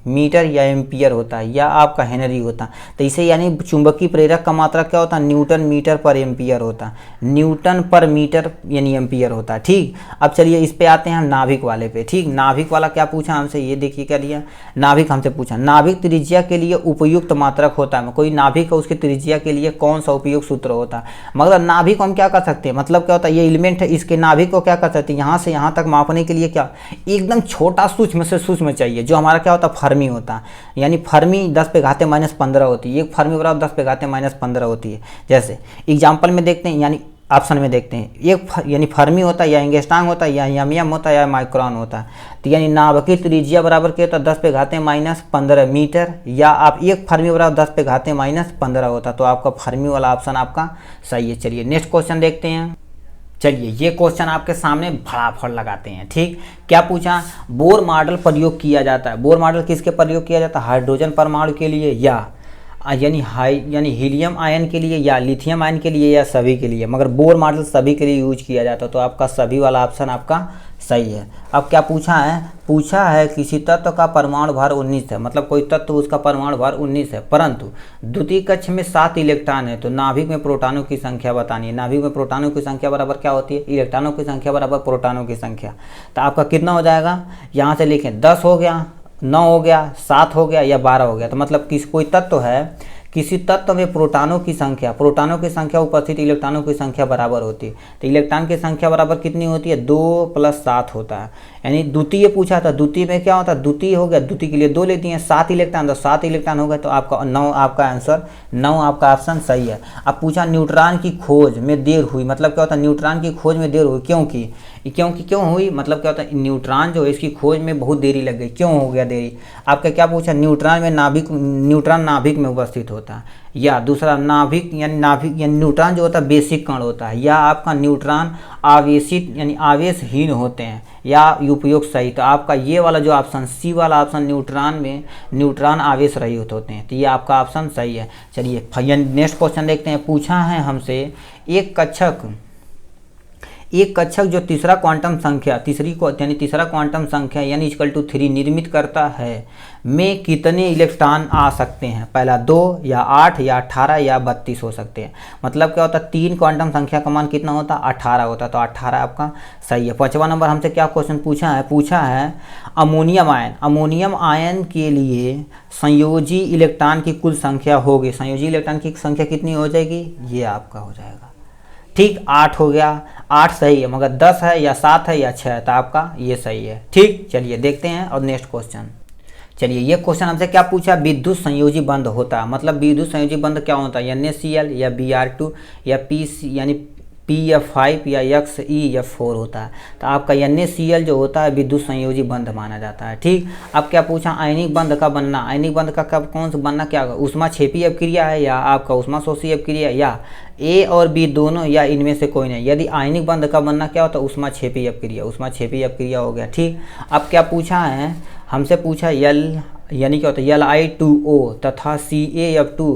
मीटर या एम्पियर होता है या आपका हेनरी होता है। तो इसे यानी चुंबकीय प्रेरक का मात्रक क्या होता है, न्यूटन मीटर पर एम्पियर होता है, न्यूटन पर मीटर यानी एम्पियर होता है। ठीक, अब चलिए इस पे आते हैं नाभिक वाले पे। ठीक, नाभिक वाला क्या पूछा हमसे, ये देखिए क्या दिया, नाभिक हमसे पूछा नाभिक त्रिज्या के लिए उपयुक्त मात्रक होता है। कोई नाभिक है उसकी त्रिज्या के लिए कौन सा उपयुक्त सूत्र होता है। मगर नाभिक को हम क्या कर सकते हैं, मतलब क्या होता है, ये एलिमेंट है, इसके नाभिक को क्या कर सकते हैं, यहाँ से यहाँ तक मापने के लिए क्या एकदम छोटा सूक्ष्म से सूक्ष्म चाहिए, जो हमारा क्या होता है फर्मी होता है। यानी फर्मी 10 पे घाते -15 होती है, एक फर्मी बराबर 10 पे घाते -15 होती है। जैसे एग्जाम्पल में देखते हैं, यानी ऑप्शन में देखते हैं, एक यानी फर्मी होता है या एंगस्ट्रॉम होता है या यम होता है या माइक्रोन होता है। तो यानी नाभिकीय त्रिज्या बराबर क्या होता है 10 पे घाते -15 मीटर, या आप एक फर्मी बराबर 10 पे घाते -15 होता है। तो आपका फर्मी वाला ऑप्शन आपका सही है। चलिए नेक्स्ट क्वेश्चन देखते हैं। चलिए ये क्वेश्चन आपके सामने फटाफट लगाते हैं। ठीक, क्या पूछा, बोर मॉडल प्रयोग किया जाता है। बोर मॉडल किसके प्रयोग किया जाता है, हाइड्रोजन परमाणु के लिए या यानी हीलियम आयन के लिए या लिथियम आयन के लिए या सभी के लिए। मगर बोर मॉडल सभी के लिए यूज किया जाता है। तो आपका सभी वाला ऑप्शन आपका सही है। अब क्या पूछा है किसी तत्व का परमाणु भार 19 है, मतलब कोई तत्व उसका परमाणु भार 19 है, परंतु द्वितीय कक्ष में 7 इलेक्ट्रॉन है, तो नाभिक में प्रोटॉनों की संख्या बतानी है। नाभिक में प्रोटॉनों की संख्या बराबर क्या होती है, इलेक्ट्रॉनों की संख्या बराबर प्रोटॉनों की संख्या। तो आपका कितना हो जाएगा, यहाँ से लिखें 10 हो गया, 9 हो गया, 7 हो गया या 12 हो गया। तो मतलब कोई तत्व है, किसी तत्व में प्रोटॉनों की संख्या उपस्थित इलेक्ट्रॉनों की संख्या बराबर होती है। तो इलेक्ट्रॉन की संख्या बराबर कितनी होती है, 2 + 7 होता है। यानी द्वितीय पूछा था, द्वितीय में क्या होता है, द्वितीय हो गया, द्वितीय के लिए 2 लेती हैं, 7 इलेक्ट्रॉन, तो 7 इलेक्ट्रॉन हो गए, तो आपका 9 आपका आंसर 9 आपका ऑप्शन सही है। अब पूछा न्यूट्रॉन की खोज में देर हुई, मतलब क्या होता है न्यूट्रॉन की खोज में देर हुई क्यों हुई, मतलब क्या होता है न्यूट्रॉन जो है इसकी खोज में बहुत देरी लग गई, क्यों हो गया देरी। आपका क्या पूछा, न्यूट्रॉन नाभिक में उपस्थित होता है, या दूसरा नाभिक यानी न्यूट्रॉन जो होता है बेसिक कण होता है, या आपका न्यूट्रॉन आवेशित यानी आवेशहीन होते हैं, या उपयोग सही। तो आपका ये वाला जो ऑप्शन सी वाला ऑप्शन न्यूट्रॉन आवेश रहित होते हैं। तो ये आपका ऑप्शन सही है। चलिए नेक्स्ट क्वेश्चन देखते हैं। पूछा है हमसे एक कक्षक जो तीसरा क्वांटम संख्या यानी =3 निर्मित करता है में कितने इलेक्ट्रॉन आ सकते हैं। पहला 2 या 8 या 18 या 32 हो सकते हैं। मतलब क्या होता है 3 क्वांटम संख्या का मान कितना होता है 18 होता है। तो 18 आपका सही है। 5वां नंबर हमसे क्या क्वेश्चन पूछा है अमोनियम आयन के लिए संयोजी इलेक्ट्रॉन की कुल संख्या होगी। संयोजी इलेक्ट्रॉन की संख्या कितनी हो जाएगी, ये आपका हो जाएगा। ठीक, 8 हो गया, 8 सही है, मगर 10 है या 7 है या 6 है, तो आपका ये सही है। ठीक, चलिए देखते हैं और नेक्स्ट क्वेश्चन। चलिए ये क्वेश्चन हमसे क्या पूछा, विद्युत संयोजी बंध होता है। मतलब विद्युत संयोजी बंध क्या होता है, NaCl या Br2 या यानी PF5 या XeF4 होता है। तो आपका NaCl जो होता है विद्युत संयोजी बंध माना जाता है। ठीक, अब क्या पूछा, आयनिक बंध का बनना। आयनिक बंध का कब कौन सा बनना क्या होगा, ऊष्माक्षेपी अपक्रिया है या आपका ऊष्माशोषी अपक्रिया या A और B दोनों या इनमें से कोई नहीं। यदि आयनिक बंध का बनना क्या होता है, ऊष्माक्षेपी अपक्रिया हो गया। ठीक, अब क्या पूछा है हमसे पूछा यानी क्या होता है Li2O तथा CaF2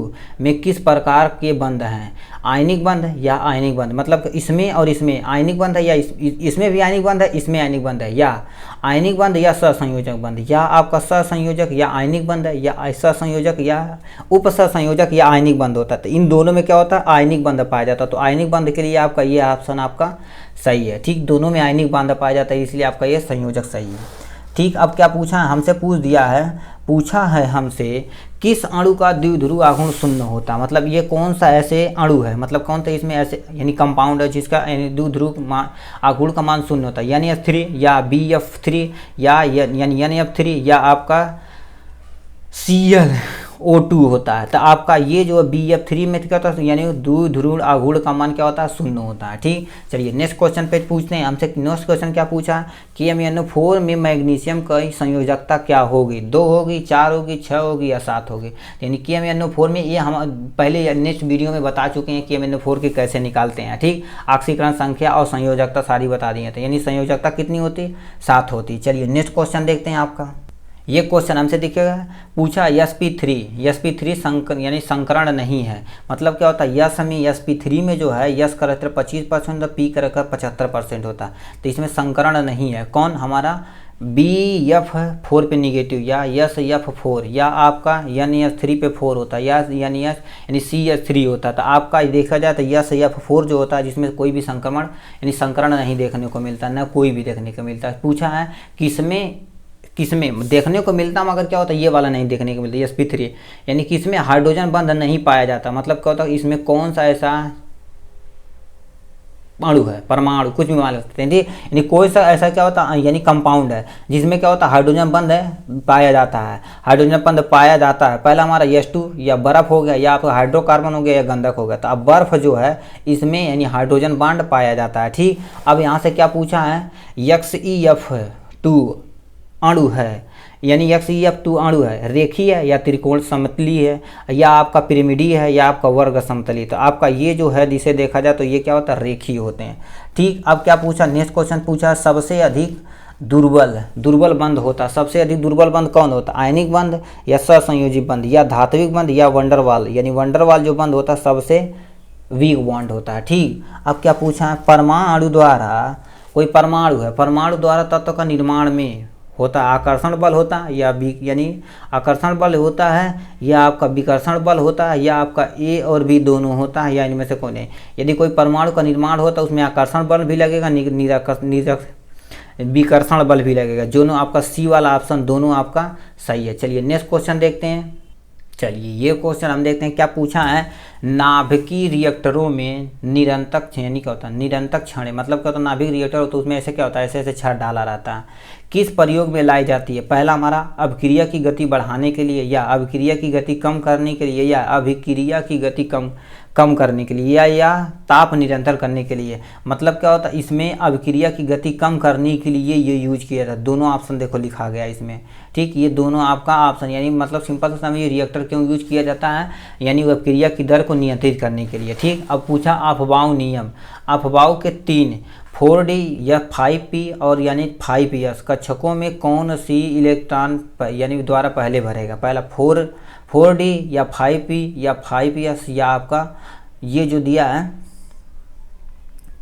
में किस प्रकार के बंध हैं, आयनिक बंध या आयनिक बंध। मतलब इसमें और इसमें आयनिक बंध है या इसमें भी आयनिक बंध है, इसमें आयनिक बंध है, या आयनिक बंध या सहसंयोजक बंध, या आपका सहसंयोजक या आयनिक बंध है, या सहसंयोजक या उपसहसंयोजक या आयनिक बंध होता है। तो इन दोनों में क्या होता है आयनिक बंध पाया जाता है। तो आयनिक बंध के लिए आपका ये ऑप्शन आपका सही है। ठीक, दोनों में आयनिक बंध पाया जाता है, इसलिए आपका ये संयोजक सही है। ठीक, अब क्या पूछा है हमसे पूछा है हमसे किस अणु का द्विध्रुव आघूर्ण 0 होता है। मतलब ये कौन सा ऐसे अणु है, मतलब कौन सा इसमें ऐसे यानी कंपाउंड है जिसका द्विध्रुव आघूर्ण का मान 0 होता है, NF3 या BF3 या NF3 या आपका Cl O2 होता है। तो आपका ये जो BF3 में क्या होता है, यानी द्विध्रुव आघूर्ण का मान क्या होता है, 0 होता है। ठीक, चलिए नेक्स्ट क्वेश्चन पे पूछते हैं हमसे। नेक्स्ट क्वेश्चन क्या पूछा, KMnO4 में मैग्नीशियम की संयोजकता क्या होगी, 2 होगी, 4 होगी, 6 होगी या 7 होगी। यानी KMnO4 में ये हम पहले नेक्स्ट वीडियो में बता चुके हैं KMnO4 के कैसे निकालते हैं। ठीक, ऑक्सीकरण संख्या और संयोजकता सारी बता दी है। यानी संयोजकता कितनी होती, 7 होती। चलिए नेक्स्ट क्वेश्चन देखते हैं आपका। ये क्वेश्चन हमसे दिखेगा, पूछा sp3 यानी संकरण नहीं है। मतलब क्या होता है, यस में sp3 में जो है यस का रहता है 25% और पी का रहता है 75% होता है। तो इसमें संकरण नहीं है। कौन, हमारा BF4 पे निगेटिव या SF4 या आपका NS3 पे 4 होता है या NS यानी CH3 होता है। तो आपका देखा जाए तो SF4 जो होता है जिसमें कोई भी संक्रमण यानी संकरण नहीं देखने को मिलता, ना कोई भी देखने को मिलता है। पूछा है किसमें देखने को मिलता, मगर क्या होता है ये वाला नहीं देखने को मिलता sp3, यानी कि इसमें हाइड्रोजन बंध नहीं पाया जाता। मतलब क्या होता है, इसमें कौन सा ऐसा अणु है, परमाणु कुछ भी मान सकते हैं। ठीक, यानी कोई सा ऐसा क्या होता है, यानी कंपाउंड है जिसमें क्या होता है हाइड्रोजन बंध पाया जाता है। हाइड्रोजन बंध पाया जाता है, पहला हमारा H2 या बर्फ हो गया या आपका हाइड्रोकार्बन हो गया या गंधक हो गया। तो अब बर्फ जो है इसमें यानी हाइड्रोजन बॉन्ड पाया जाता है। ठीक, अब यहाँ से क्या पूछा है, XeF2 अणु है, यानी XeF2 अणु है, रेखीय है या त्रिकोण समतली है या आपका पिरामिडीय है या आपका वर्ग समतली। तो आपका ये जो है जिसे देखा जाए तो ये क्या होता है, रेखीय होते हैं। ठीक, अब क्या पूछा, नेक्स्ट क्वेश्चन पूछा, सबसे अधिक दुर्बल बंध होता है। सबसे अधिक दुर्बल बंध कौन होता है, आयनिक बंध या सहसंयोजी बंध या धात्विक बंध या वंडरवाल, यानी वंडरवाल जो बंध होता है सबसे वीक बॉन्ड होता है। ठीक, अब क्या पूछा है, परमाणु द्वारा, कोई परमाणु है, परमाणु द्वारा तत्व का निर्माण में होता है आकर्षण बल होता है या यानी आकर्षण बल होता है या आपका विकर्षण बल होता है या आपका A और B दोनों होता है या इनमें से कोई नहीं। यदि कोई परमाणु का निर्माण होता है उसमें आकर्षण बल भी लगेगा, विकर्षण बल भी लगेगा। दोनों आपका C वाला ऑप्शन दोनों आपका सही है। चलिए नेक्स्ट क्वेश्चन देखते हैं। चलिए ये क्वेश्चन हम देखते हैं क्या पूछा है, नाभिकीय रिएक्टरों में निरंतर यानी क्या होता है, निरंतर क्षण, मतलब क्या होता है, नाभिक रिएक्टर होता है उसमें ऐसे क्या होता है, ऐसे ऐसे क्षण डाला रहता है। किस प्रयोग में लाई जाती है, पहला हमारा अभिक्रिया की गति बढ़ाने के लिए या अभिक्रिया की गति कम करने के लिए या अभिक्रिया की गति कम करने के लिए या ताप निरंतर करने के लिए। मतलब क्या होता है, इसमें अभिक्रिया की गति कम करने के लिए ये यूज किया था। दोनों ऑप्शन देखो लिखा गया इसमें। ठीक, ये दोनों आपका ऑप्शन, यानी मतलब सिंपल सा ये रिएक्टर क्यों यूज किया जाता है, यानी अभिक्रिया की दर को नियंत्रित करने के लिए। ठीक, अब पूछा अफबाऊ नियम, अफबाऊ के 3 4D या 5P और यानी 5S कक्षकों में कौन सी इलेक्ट्रॉन यानी द्वारा पहले भरेगा, पहला 4D या 5P या 5S या आपका ये जो दिया है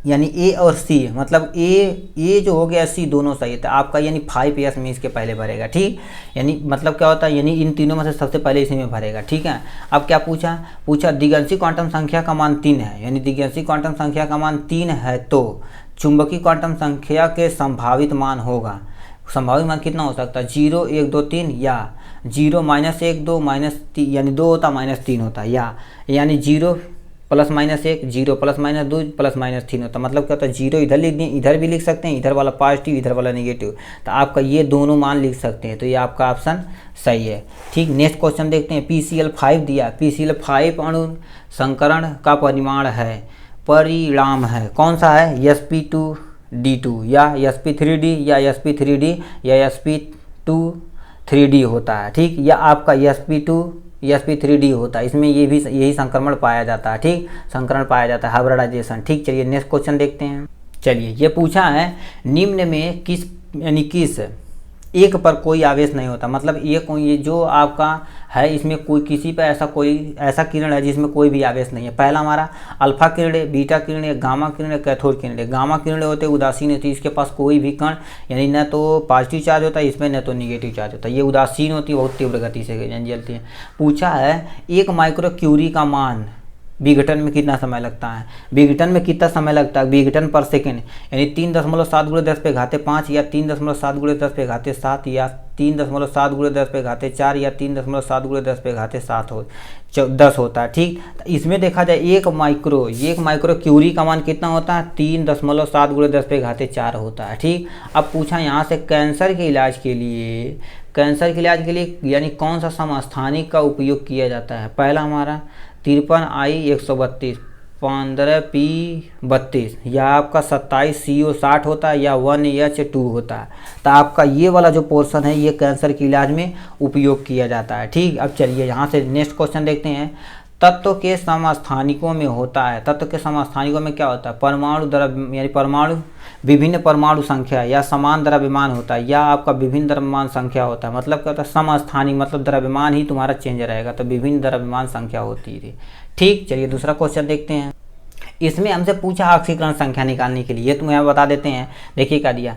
यानी A और C, मतलब A जो हो गया C दोनों सही था आपका, यानी 5S में इसके पहले भरेगा। ठीक, यानी मतलब क्या होता है, यानी इन तीनों में से सबसे पहले इसी में भरेगा। ठीक है, अब क्या पूछा दिग्गंशी क्वांटम संख्या का मान 3 है, यानी दिग्गंशी क्वांटम संख्या का मान 3 है तो चुंबकीय क्वांटम संख्या के संभावित मान होगा। संभावित मान कितना हो सकता है, 0 1 2 3 या 0 -1 2 -3 यानी 2 होता -3 होता या यानी 0 +-1 0 +-2 +-3 होता। मतलब क्या होता है, 0 इधर लिख दिए, इधर भी लिख सकते हैं, इधर वाला पॉजिटिव इधर वाला नेगेटिव, तो आपका ये दोनों मान लिख सकते हैं। तो ये आपका ऑप्शन सही है। ठीक, नेक्स्ट क्वेश्चन देखते हैं। PCl5 दिया, PCl5 अणु संकरण का परिणाम है कौन सा है, sp2d2 या sp3d या sp3d या sp2 3d होता है। ठीक, या आपका sp3d होता है, इसमें ये भी यही संक्रमण पाया जाता है। ठीक, संकरण पाया जाता है, हाइब्रिडाइजेशन। ठीक, चलिए नेक्स्ट क्वेश्चन देखते हैं। चलिए ये पूछा है निम्न में किस एक पर कोई आवेश नहीं होता। मतलब ये जो आपका है इसमें कोई ऐसा किरण है जिसमें कोई भी आवेश नहीं है। पहला हमारा अल्फा किरण, बीटा किरण, गामा किरण, कैथोड किरण। गामा किरण होते उदासीन होती है, इसके पास कोई भी कण यानी न तो पॉजिटिव चार्ज होता है इसमें, न तो निगेटिव चार्ज होता है। ये उदासीन होती है, बहुत तीव्र गति से जलती है। पूछा है 1 माइक्रो क्यूरी का मान विघटन में कितना समय लगता है, विघटन में कितना समय लगता है, विघटन पर सेकेंड, यानी 3.7 × 10⁻5 या 3.7 × 10⁻7 या 3.7 × 10⁻4 या 3.7 × 10⁻7 होता है। ठीक, इसमें देखा जाए एक माइक्रो क्यूरी का मान कितना होता है, 3.7 × 10⁻4 होता है। ठीक, अब पूछा यहाँ से कैंसर के इलाज के लिए यानी कौन सा समस्थानिक का उपयोग किया जाता है। पहला हमारा 53I132 15P32 या आपका 27CO60 होता है या 1H2 होता है। तो आपका ये वाला जो पोर्शन है ये कैंसर के इलाज में उपयोग किया जाता है। ठीक, अब चलिए यहाँ से नेक्स्ट क्वेश्चन देखते हैं। तत्व के समस्थानिकों में होता है, तत्व के समस्थानिकों में क्या होता है, परमाणु द्रव्य यानी परमाणु विभिन्न परमाणु संख्या या समान द्रव्यमान होता है या आपका विभिन्न द्रव्यमान संख्या होता है। मतलब क्या होता है, समस्थानिक मतलब द्रव्यमान ही तुम्हारा चेंज रहेगा, तो विभिन्न द्रव्यमान संख्या होती है। ठीक, चलिए दूसरा क्वेश्चन देखते हैं। इसमें हमसे पूछा ऑक्सीकरण संख्या निकालने के लिए, तुम्हें बता देते हैं। देखिए क्या दिया,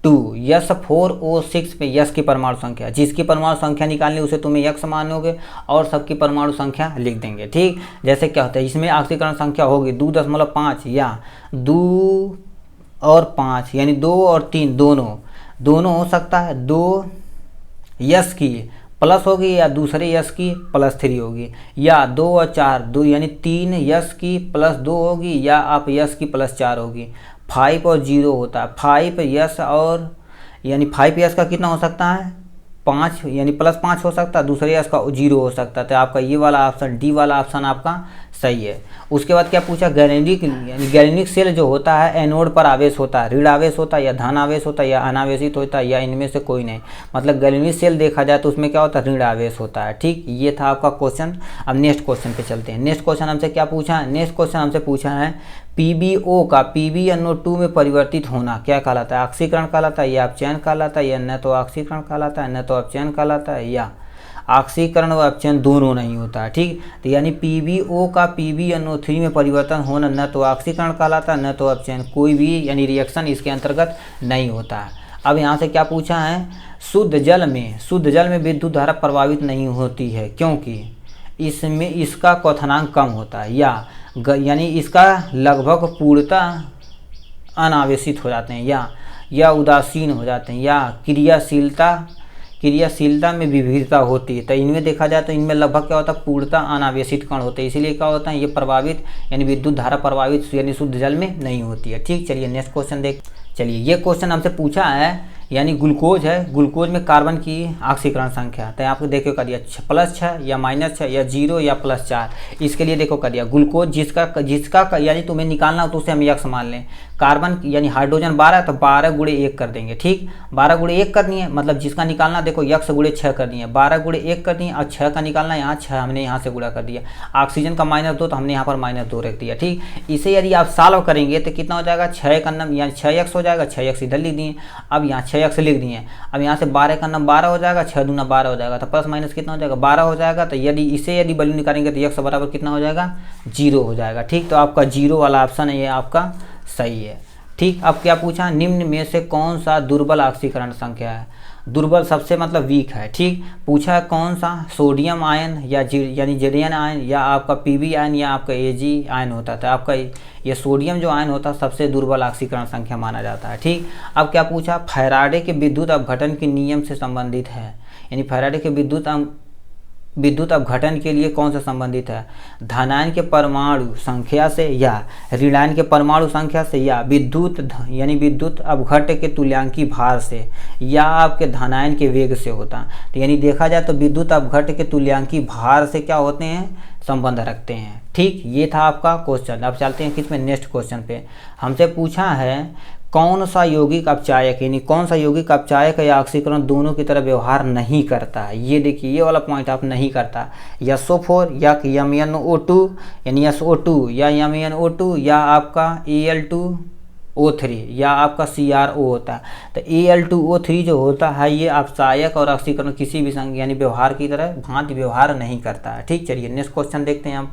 Na2S4O6 पे यस की परमाणु संख्या, जिसकी परमाणु संख्या निकालनी उसे तुम्हें यक्स मानोगे और सबकी परमाणु संख्या लिख देंगे। ठीक, जैसे क्या होता है इसमें ऑक्सीकरण संख्या होगी 2.5 या 2 और 5 यानी 2 और 3 दोनों हो सकता है। 2 यस की प्लस होगी या दूसरे यस की +3 होगी, या 2 और 4 2 यानी 3 यस की +2 होगी या आप यस की +4 होगी। 5 और 0 होता है, 5 यस और यानी 5 यस का कितना हो सकता है 5 यानी +5 हो सकता है, दूसरे यस का 0 हो सकता है। तो आपका ये वाला ऑप्शन डी वाला ऑप्शन आपका सही है। उसके बाद क्या पूछा, गैलेनिक यानी गैलेनिक सेल जो होता है एनोड पर आवेश होता है, ऋण आवेश होता है या धन आवेश होता है या अनावेशित होता है या इनमें से कोई नहीं। मतलब गैलेनिक सेल देखा जाए तो उसमें क्या होता है, ऋण आवेश होता है। ठीक, ये था आपका क्वेश्चन। अब नेक्स्ट क्वेश्चन पे चलते हैं। नेक्स्ट क्वेश्चन हमसे क्या पूछा है, नेक्स्ट क्वेश्चन हमसे पूछा है PbO का PbNO2 में परिवर्तित होना क्या कहलाता है, ऑक्सीकरण कहलाता है या अपचयन कहलाता है या न तो ऑक्सीकरण कहलाता है न तो अपचयन कहलाता है या ऑक्सीकरण व अपचयन दोनों नहीं होता है। ठीक, तो यानी PbO का PbNO3 में परिवर्तन होना न तो ऑक्सीकरण कहलाता है न तो अपचयन, कोई भी यानी रिएक्शन इसके अंतर्गत नहीं होता है। अब यहाँ से क्या पूछा है, शुद्ध जल में विद्युत धारा प्रभावित नहीं होती है क्योंकि इसमें इसका क्वथनांक कम होता है यानी इसका लगभग पूर्णतः अनावेशित हो जाते हैं या उदासीन हो जाते हैं या क्रियाशीलता में विविधता होती है। तो इनमें देखा जाए तो इनमें लगभग क्या होता है, पूर्णतः अनावेशित कण होते हैं, इसीलिए क्या होता है ये प्रभावित यानी विद्युत धारा प्रभावित यानी शुद्ध जल में नहीं होती है। ठीक, चलिए नेक्स्ट क्वेश्चन चलिए ये क्वेश्चन हमसे पूछा है यानी ग्लूकोज है, ग्लूकोज में कार्बन की ऑक्सीकरण संख्या। तो आपको देखो कर दिया +6 या -6 या 0 या +4। इसके लिए देखो कर दिया ग्लूकोज जिसका यानी तुम्हें निकालना हो तो उसे हम यक्स मान लें। कार्बन यानी हाइड्रोजन 12 तो 12 × 1 कर देंगे। ठीक, 12 × 1 करनी है, मतलब जिसका निकालना देखो यक्स × 6 करनी है, 12 × 1 करनी है और 6 का निकालना यहाँ 6 हमने यहाँ से गुणा कर दिया। ऑक्सीजन का -2 तो हमने यहाँ पर -2 रख दिया। ठीक, इसे यदि आप सॉल्व करेंगे तो कितना हो जाएगा, 6 का नम यानी 6x हो जाएगा, 6x इधर लिख दिए। अब यहाँ 6x लिख दिए। अब यहाँ से 12 का नम 12 हो जाएगा, 6 दूना 12 हो जाएगा, तो प्लस माइनस कितना हो जाएगा 12 हो जाएगा। तो यदि वैल्यू निकालेंगे तो x बराबर कितना हो जाएगा 0 हो जाएगा। ठीक, तो आपका 0 वाला ऑप्शन है ये आपका सही है। ठीक, अब क्या पूछा, निम्न में से कौन सा दुर्बल ऑक्सीकरण संख्या है, दुर्बल सबसे मतलब वीक है। ठीक, पूछा है कौन सा, सोडियम आयन या यानी जेडियन आयन या आपका पीबी आयन या आपका एजी आयन होता था। आपका ये सोडियम जो आयन होता है सबसे दुर्बल ऑक्सीकरण संख्या माना जाता है। ठीक, अब क्या पूछा, फैराडे के विद्युत अपघटन के नियम से संबंधित है, यानी फैराडे के विद्युत अपघटन के लिए कौन सा संबंधित है, धनायन के परमाणु संख्या से या ऋणायन के परमाणु संख्या से या विद्युत अपघट के तुल्यांकी भार से या आपके धनायन के वेग से होता। तो यानी देखा जाए तो विद्युत अपघट के तुल्यांकी भार से क्या होते हैं, संबंध रखते हैं। ठीक, ये था आपका क्वेश्चन। अब चलते हैं किसमें, नेक्स्ट क्वेश्चन पे। हमसे पूछा है कौन सा यौगिक अपचायक यानी कौन सा यौगिक अपचायक या ऑक्सीकरण दोनों की तरह व्यवहार नहीं करता। ये देखिए ये वाला पॉइंट आप नहीं करता, SO4 या MnO2 यानी SO2 या MnO2 या आपका Al2O3 या आपका CrO होता है। तो Al2O3 जो होता है ये अपचायक और ऑक्सीकरण किसी भी यानी व्यवहार की तरह भांति व्यवहार नहीं करता है। ठीक, चलिए नेक्स्ट क्वेश्चन देखते हैं हम।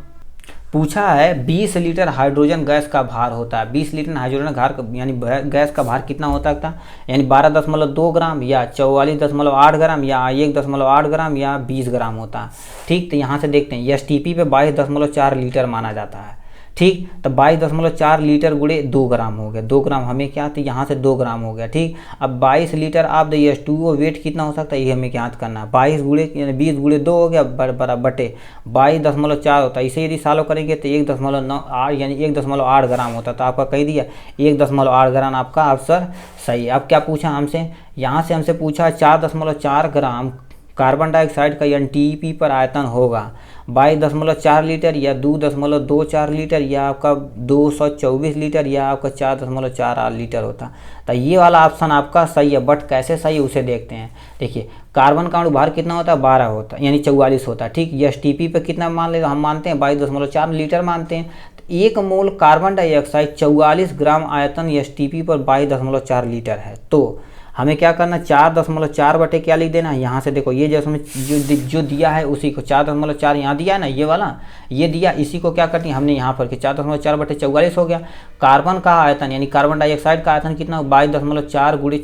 पूछा है 20 लीटर हाइड्रोजन गैस का भार होता है, 20 लीटर हाइड्रोजन भार यानी गैस का भार कितना होता था, यानी 12.2 ग्राम या 44.8 ग्राम या 1.8 ग्राम या 20 ग्राम होता है। ठीक, तो यहाँ से देखते हैं एसटीपी पे 22.4 लीटर माना जाता है। ठीक, तो 22.4 लीटर गुणे 2 ग्राम हो गया, 2 ग्राम हमें क्या था, यहाँ से 2 ग्राम हो गया। ठीक, अब 22 लीटर आप द H2O वेट कितना हो सकता है, ये हमें क्या करना है, 22 गुणे यानी 20 गुणे 2 हो गया बराबर बटे 22.4 होता है। इसे यदि सॉल्व करेंगे तो 1.9 यानी 1.8 ग्राम होता है। तो आपका कह दिया 1.8 ग्राम आपका आंसर सही है। अब क्या पूछा हमसे, यहाँ से हमसे पूछा 4.4 ग्राम कार्बन डाइऑक्साइड का एनटीपी पर आयतन होगा 22.4 लीटर या 2.24 लीटर या आपका 224 लीटर या आपका 4.48 लीटर होता। तो ये वाला ऑप्शन आपका सही है, बट कैसे सही है उसे देखते हैं। देखिए कार्बन का अणु भार कितना होता है, 12 होता है यानी 44 होता है। ठीक, एसटीपी पे कितना मान ले, हम मानते हैं 22.4 लीटर मानते हैं। तो 1 मोल कार्बन डाइऑक्साइड 44 ग्राम आयतन एसटीपी पर 22.4 लीटर है। तो हमें क्या करना, 4.4 बटे क्या लिख देना, यहाँ से देखो ये जो दिया है उसी को 4.4 यहाँ दिया है ना, ये वाला ये दिया, इसी को क्या करती है हमने यहाँ पर कि 4.4 बटे 44 हो गया। कार्बन का आयतन यानी कार्बन डाइऑक्साइड का आयतन कितना, 22.4 गुणे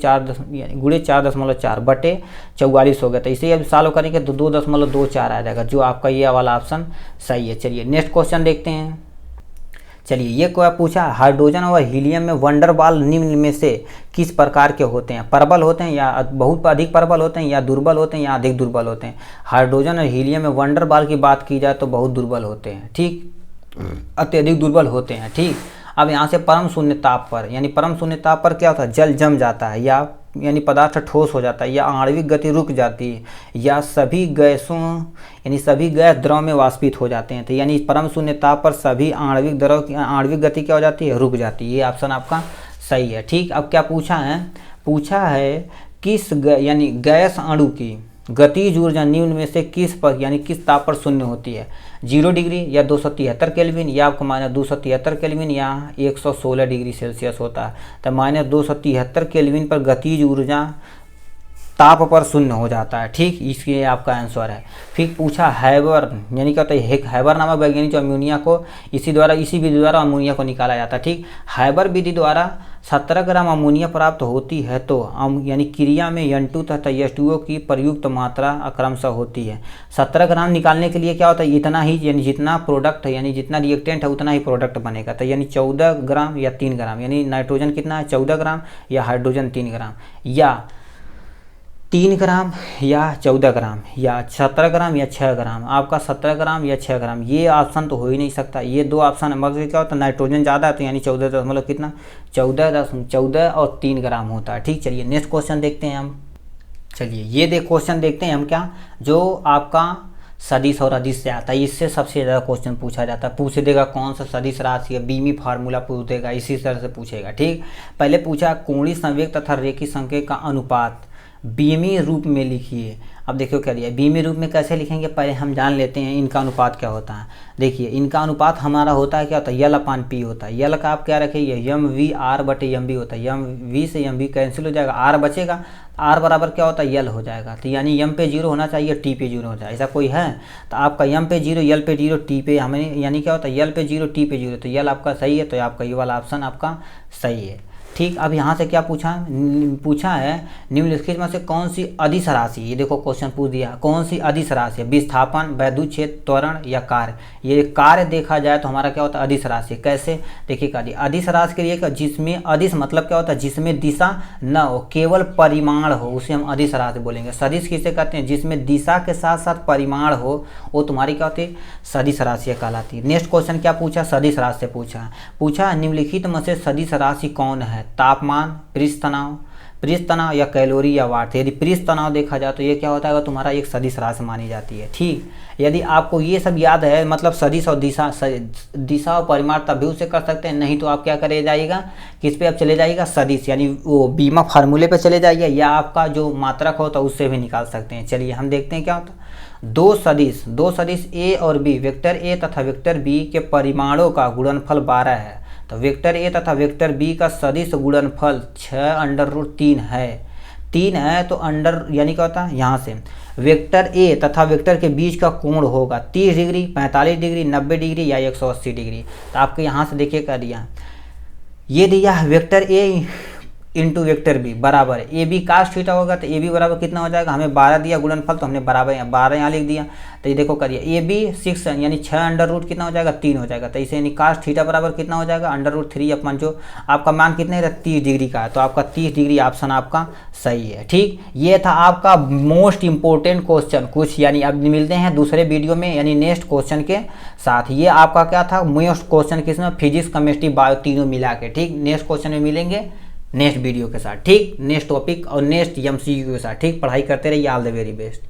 4.4 बटे 44 हो गया। तो इसे अब सॉल्व करेंगे तो 2.24 आ जाएगा, जो आपका ये वाला ऑप्शन सही है। चलिए नेक्स्ट क्वेश्चन देखते हैं। चलिए ये क्या पूछा, हाइड्रोजन और हीलियम में वंडरबाल निम्न में से किस प्रकार के होते हैं, प्रबल होते हैं या बहुत अधिक प्रबल होते हैं या दुर्बल होते हैं या अधिक दुर्बल होते हैं। हाइड्रोजन और हीलियम में वंडरबाल की बात की जाए तो बहुत दुर्बल होते हैं। ठीक, अत्यधिक दुर्बल होते हैं। ठीक, अब यहाँ से परम शून्य ताप पर यानी परम शून्य ताप पर क्या होता है, जल जम जाता है या यानी पदार्थ ठोस हो जाता है या आणविक गति रुक जाती है या सभी गैसों यानी सभी गैस द्रव में वाष्पित हो जाते हैं। तो यानी परम शून्य ताप पर सभी आणविक गति क्या हो जाती है, रुक जाती है। ये ऑप्शन आपका सही है। ठीक, अब क्या पूछा है किस यानी गैस अणु की गतिज ऊर्जा निम्न में से किस पर यानी किस ताप पर शून्य होती है, 0 डिग्री या 273 केल्विन या आपको -273 केल्विन या 116 डिग्री सेल्सियस होता है। तो -273 केल्विन पर गतिज ऊर्जा ताप पर शून्य हो जाता है। ठीक, इसके आपका आंसर है। फिर पूछा हैबर यानी क्या होता है, हैबर नामक वैज्ञानिक जो अमोनिया को इसी विधि द्वारा अमोनिया को निकाला जाता है। ठीक, हैबर विधि द्वारा 17 ग्राम अमोनिया प्राप्त होती है तो यानी क्रिया में N2 तथा H2O की प्रयुक्त मात्रा क्रमशः होती है। 17 ग्राम निकालने के लिए क्या होता है, इतना ही यानी जितना प्रोडक्ट है यानी जितना रिएक्टेंट है उतना ही प्रोडक्ट बनेगा। तो यानी 14 ग्राम या 3 ग्राम यानी नाइट्रोजन कितना है 14 ग्राम या हाइड्रोजन 3 ग्राम या 3 ग्राम या 14 ग्राम या 17 ग्राम या 6 ग्राम। आपका 17 ग्राम या 6 ग्राम ये ऑप्शन तो हो ही नहीं सकता। ये दो ऑप्शन है, मगर क्या होता है नाइट्रोजन ज़्यादा है तो यानी 14 कितना 14 और 3 ग्राम होता है। ठीक, चलिए नेक्स्ट क्वेश्चन देखते हैं हम। चलिए ये क्वेश्चन देखते हैं हम क्या, जो आपका सदिश और अदिश से आता है, इससे सबसे ज़्यादा क्वेश्चन पूछा जाता है। पूछ देगा कौन सा सदिश राशि है, बीमी फार्मूला पूछ देगा, इसी तरह से पूछेगा। ठीक, पहले पूछा कोणीय संवेग तथा रेखीय संकेत का अनुपात बीमी रूप में लिखिए। अब देखियो क्या दिया, बीमी रूप में कैसे लिखेंगे, पहले हम जान लेते हैं इनका अनुपात क्या होता है। देखिए इनका अनुपात हमारा होता है क्या होता है, L/P होता है। L का आप क्या रखेंगे, MV/R/MB होता है। MV से MV कैंसिल हो जाएगा, R बचेगा, R बराबर क्या होता है L हो जाएगा। तो यानी M पे 0 होना चाहिए, T पे 0 हो जाए, ऐसा कोई है। तो आपका M पे 0, L पे 0, T पे हमें यानी क्या होता है L पे 0, T पे 0, तो L आपका सही है। तो आपका ये वाला ऑप्शन आपका सही है। ठीक, अब यहाँ से क्या पूछा है निम्नलिखित में से कौन सी अदिश राशि, ये देखो क्वेश्चन पूछ दिया कौन सी अदिश राशि है, विस्थापन, वैद्युत क्षेत्र, त्वरण या कार्य। ये कार्य देखा जाए तो हमारा क्या होता है अदिश राशि। कैसे देखिए कार्य अदिश राशि के लिए जिसमें अदिश मतलब क्या होता है, जिसमें दिशा न हो केवल परिमाण हो उसे हम अदिश राशि बोलेंगे। सदिश किसे कहते हैं, जिसमें दिशा के साथ साथ परिमाण हो वो तुम्हारी क्या होती है सदिश राशि कहलाती है। नेक्स्ट क्वेश्चन क्या पूछा, सदिश राशि से पूछा निम्नलिखित में से सदिश राशि कौन है, तापमान, पृष्ठ तनाव या कैलोरी या वाट। यदि पृष्ठ तनाव देखा जाए तो ये क्या होता है तुम्हारा एक सदिश राशि मानी जाती है। ठीक, यदि आपको ये सब याद है मतलब सदिश और दिशा और परिमाण तभी उसे कर सकते हैं, नहीं तो आप क्या करे जाइएगा किस पे आप चले जाइएगा सदिश यानी वो बीमा फार्मूले पे चले जाइए, या आपका जो मात्रक होता है उससे भी निकाल सकते हैं। चलिए हम देखते हैं क्या होता है। दो सदिश ए और बी, वेक्टर ए तथा वेक्टर बी के परिमाणों का गुणनफल 12 है। तो वेक्टर ए तथा वेक्टर बी का सदिश गुणनफल 6√3 है। 3 है तो अंडर यानी क्या होता है, यहाँ से वेक्टर ए तथा वेक्टर के बीच का कोण होगा 30 डिग्री, 45 डिग्री, 90 डिग्री या 180 डिग्री। तो आपके यहाँ से देखिए क्या दिया, ये दिया है vector A into vector B बराबर है ए बी कास थीटा होगा, तो ए बी बराबर कितना हो जाएगा, हमें 12 दिया गुणनफल तो हमने बराबर 12 यहाँ लिख दिया। तो ये देखो करिए ए बी 6 यानी 6 अंडर रूट कितना हो जाएगा 3 हो जाएगा। तो इसे यानी कास थीटा बराबर कितना हो जाएगा अंडर रूट 3 अपन जो आपका मान कितने रहता 30 डिग्री का है, तो आपका 30 डिग्री ऑप्शन आपका सही है। ठीक, ये था आपका मोस्ट इंपॉर्टेंट क्वेश्चन कुछ, यानी अब मिलते हैं दूसरे वीडियो में यानी नेक्स्ट क्वेश्चन के साथ। ये आपका क्या था मोस्ट क्वेश्चन किसमें, फिजिक्स केमिस्ट्री बायो तीनों मिला के। ठीक, नेक्स्ट क्वेश्चन में मिलेंगे नेक्स्ट वीडियो के साथ। ठीक, नेक्स्ट टॉपिक और नेक्स्ट एमसीक्यू के साथ। ठीक, पढ़ाई करते रहिए, ऑल द वेरी बेस्ट।